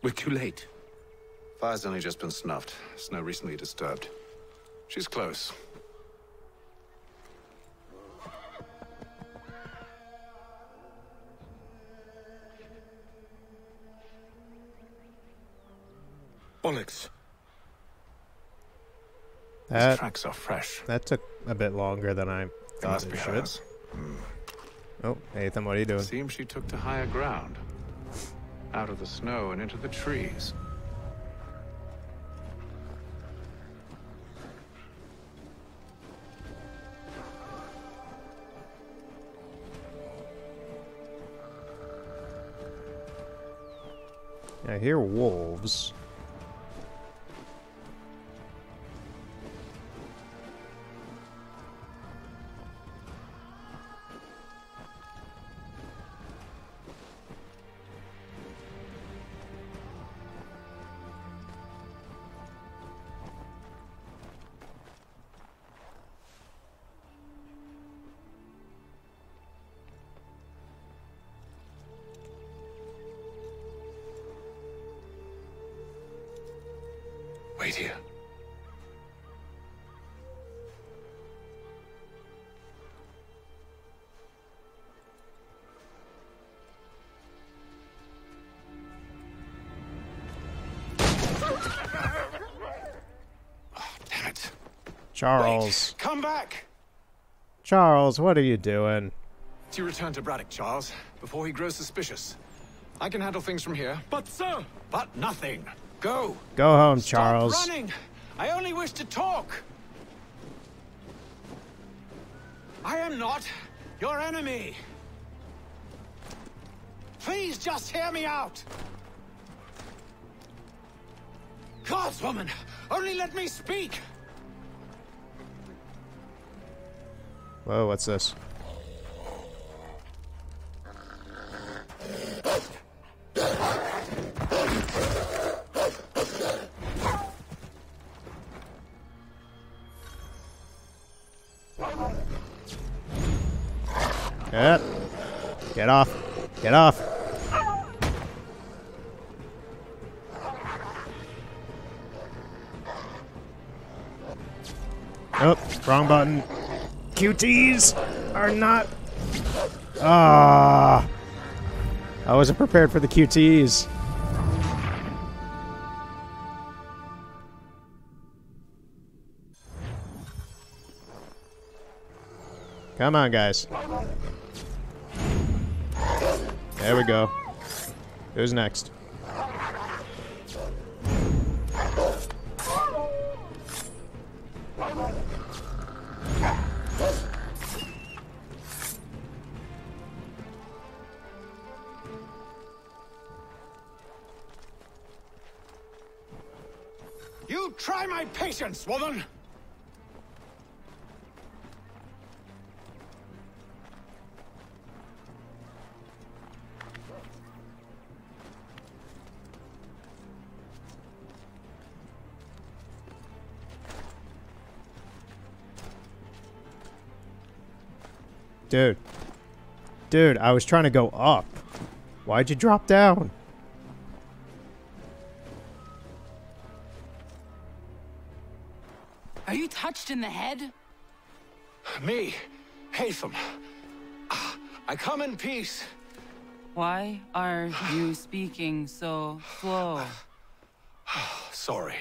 We're too late. Fire's only just been snuffed. Snow recently disturbed. She's close. Bollocks. These tracks are fresh. That took a bit longer than I thought it should. Oh, Ethan, what are you doing? Seems she took to higher ground. Out of the snow and into the trees. I hear wolves. Wait here. Damn it. Charles. Wait, come back! Charles, what are you doing? You return to Braddock, Charles, before he grows suspicious. I can handle things from here. But, sir! But nothing. Go! Go home, Stop Charles. Running! I only wish to talk! I am not your enemy! Please just hear me out! Gods, woman! Only let me speak! Whoa, what's this? Get off. Get off. Oh, wrong button. QTs are not... Ah. I wasn't prepared for the QTs. Come on, guys. There we go. Who's next? you try my patience, woman? Dude. Dude, I was trying to go up. Why'd you drop down? Are you touched in the head? Me, Hatham. I come in peace. Why are you speaking so slow? Sorry.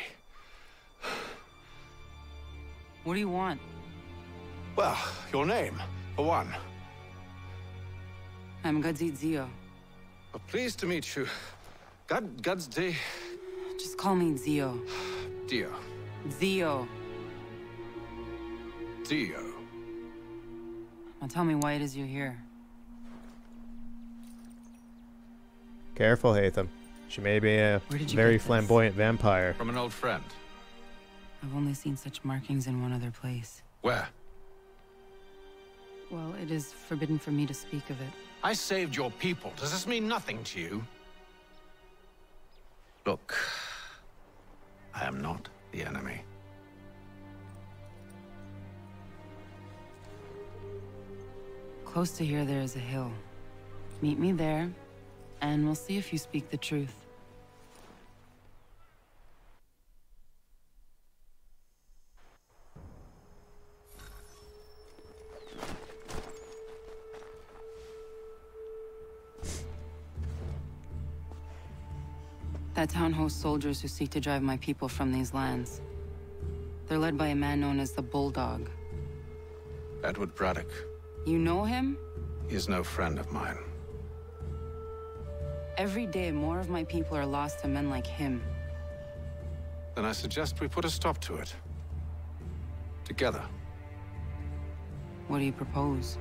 What do you want? Well, your name, for one. I'm Gadzit Zio. Well, pleased to meet you. God's day. Just call me Zio. Dio. Zio. Dio. Now tell me why it is you're here. Careful, Hatham. She may be a Where did you very get this? flamboyant vampire. From an old friend. I've only seen such markings in one other place. Where? Well, it is forbidden for me to speak of it. I saved your people. Does this mean nothing to you? Look, I am not the enemy. Close to here, there is a hill. Meet me there, and we'll see if you speak the truth. That town hosts soldiers who seek to drive my people from these lands. They're led by a man known as the Bulldog. Edward Braddock. You know him? He is no friend of mine. Every day, more of my people are lost to men like him. Then I suggest we put a stop to it. Together. What do you propose?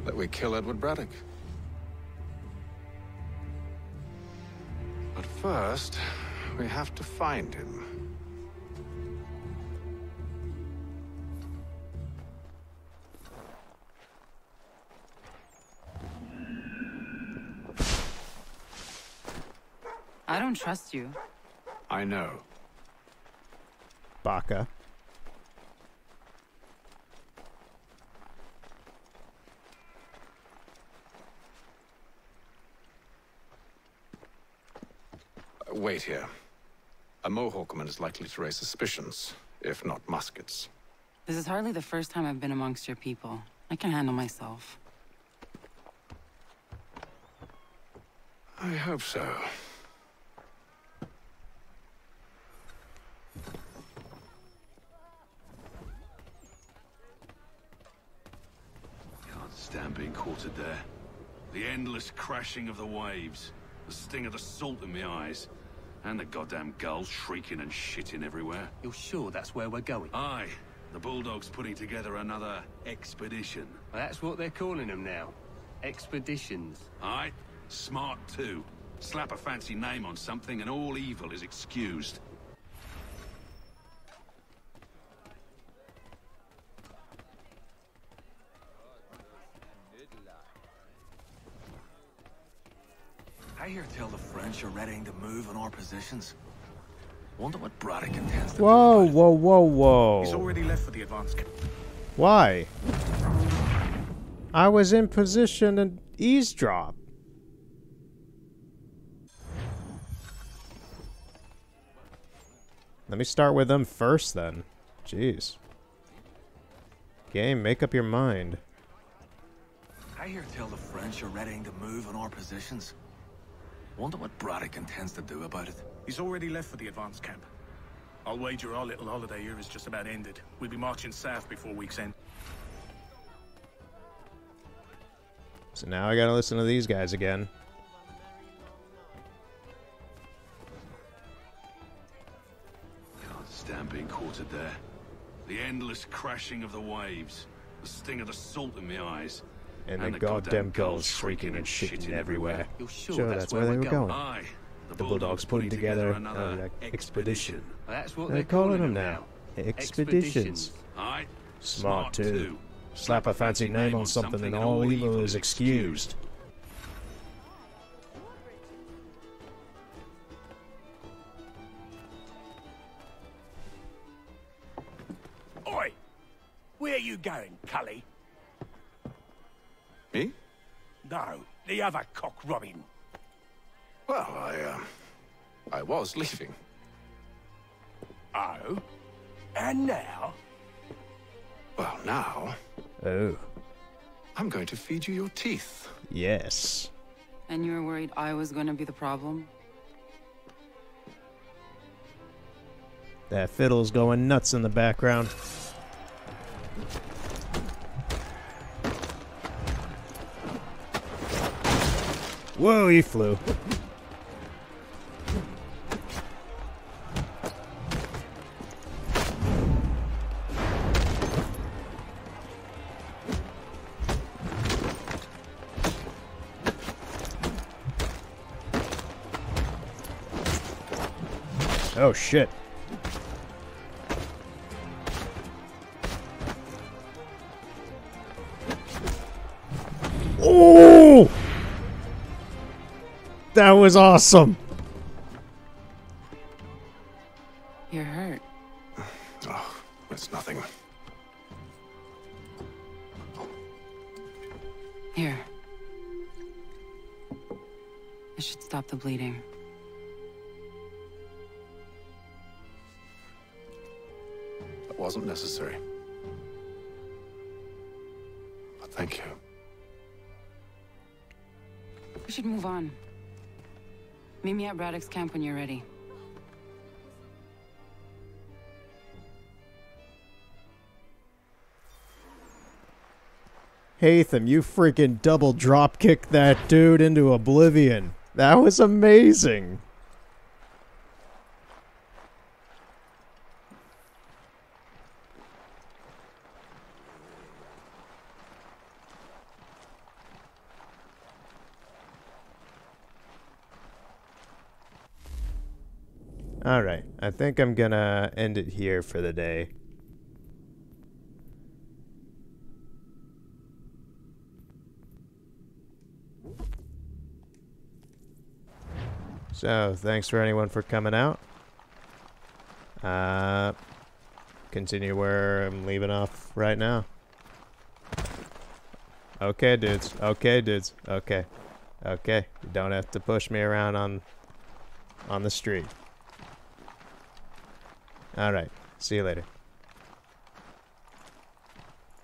That we kill Edward Braddock. But first, we have to find him. I don't trust you. I know. Baka. Wait here. A Mohawkman is likely to raise suspicions, if not muskets. This is hardly the first time I've been amongst your people. I can handle myself. I hope so. Can't stand being quartered there. The endless crashing of the waves, the sting of the salt in my eyes, and the goddamn gulls shrieking and shitting everywhere. You're sure that's where we're going? Aye. The Bulldog's putting together another expedition. Well, that's what they're calling them now. Expeditions. Aye. Smart too. Slap a fancy name on something and all evil is excused. I hear tell the French are readying to move on our positions. Wonder what Braddock intends to Whoa, whoa, whoa, whoa. He's already left for the advance. Why? I was in position to eavesdrop. Let me start with them first, then. Jeez. Game, make up your mind. I hear tell the French are readying to move on our positions. Wonder what Braddock intends to do about it. He's already left for the advance camp. I'll wager our little holiday here is just about ended. We'll be marching south before week's end. So now I gotta listen to these guys again. Can't stand being quartered there. The endless crashing of the waves, the sting of the salt in my eyes, and the goddamn gulls shrieking and shitting everywhere. You're sure that's where they were going. Aye. The Bulldogs putting together another expedition. That's what They're calling them now. Expeditions. Aye. Smart too. Slap a fancy name on something and all evil is excused. Oi! Where are you going, Cully? Me? No, the other cock Robin. Well, I was leaving. Oh? And now? Well, now... Oh. I'm going to feed you your teeth. Yes. And you were worried I was going to be the problem? That fiddle's going nuts in the background. Whoa, he flew. Oh, shit. Oh! That was awesome. You're hurt. Oh, it's nothing. Here. This should stop the bleeding. That wasn't necessary. But thank you. We should move on. Meet me at Braddock's camp when you're ready. Hatham, you freaking double drop kicked that dude into oblivion. That was amazing. Alright, I think I'm gonna end it here for the day. So, thanks for anyone for coming out. Continue where I'm leaving off right now. Okay, dudes. Okay, dudes. Okay. Okay. You don't have to push me around on the street. Alright. See you later.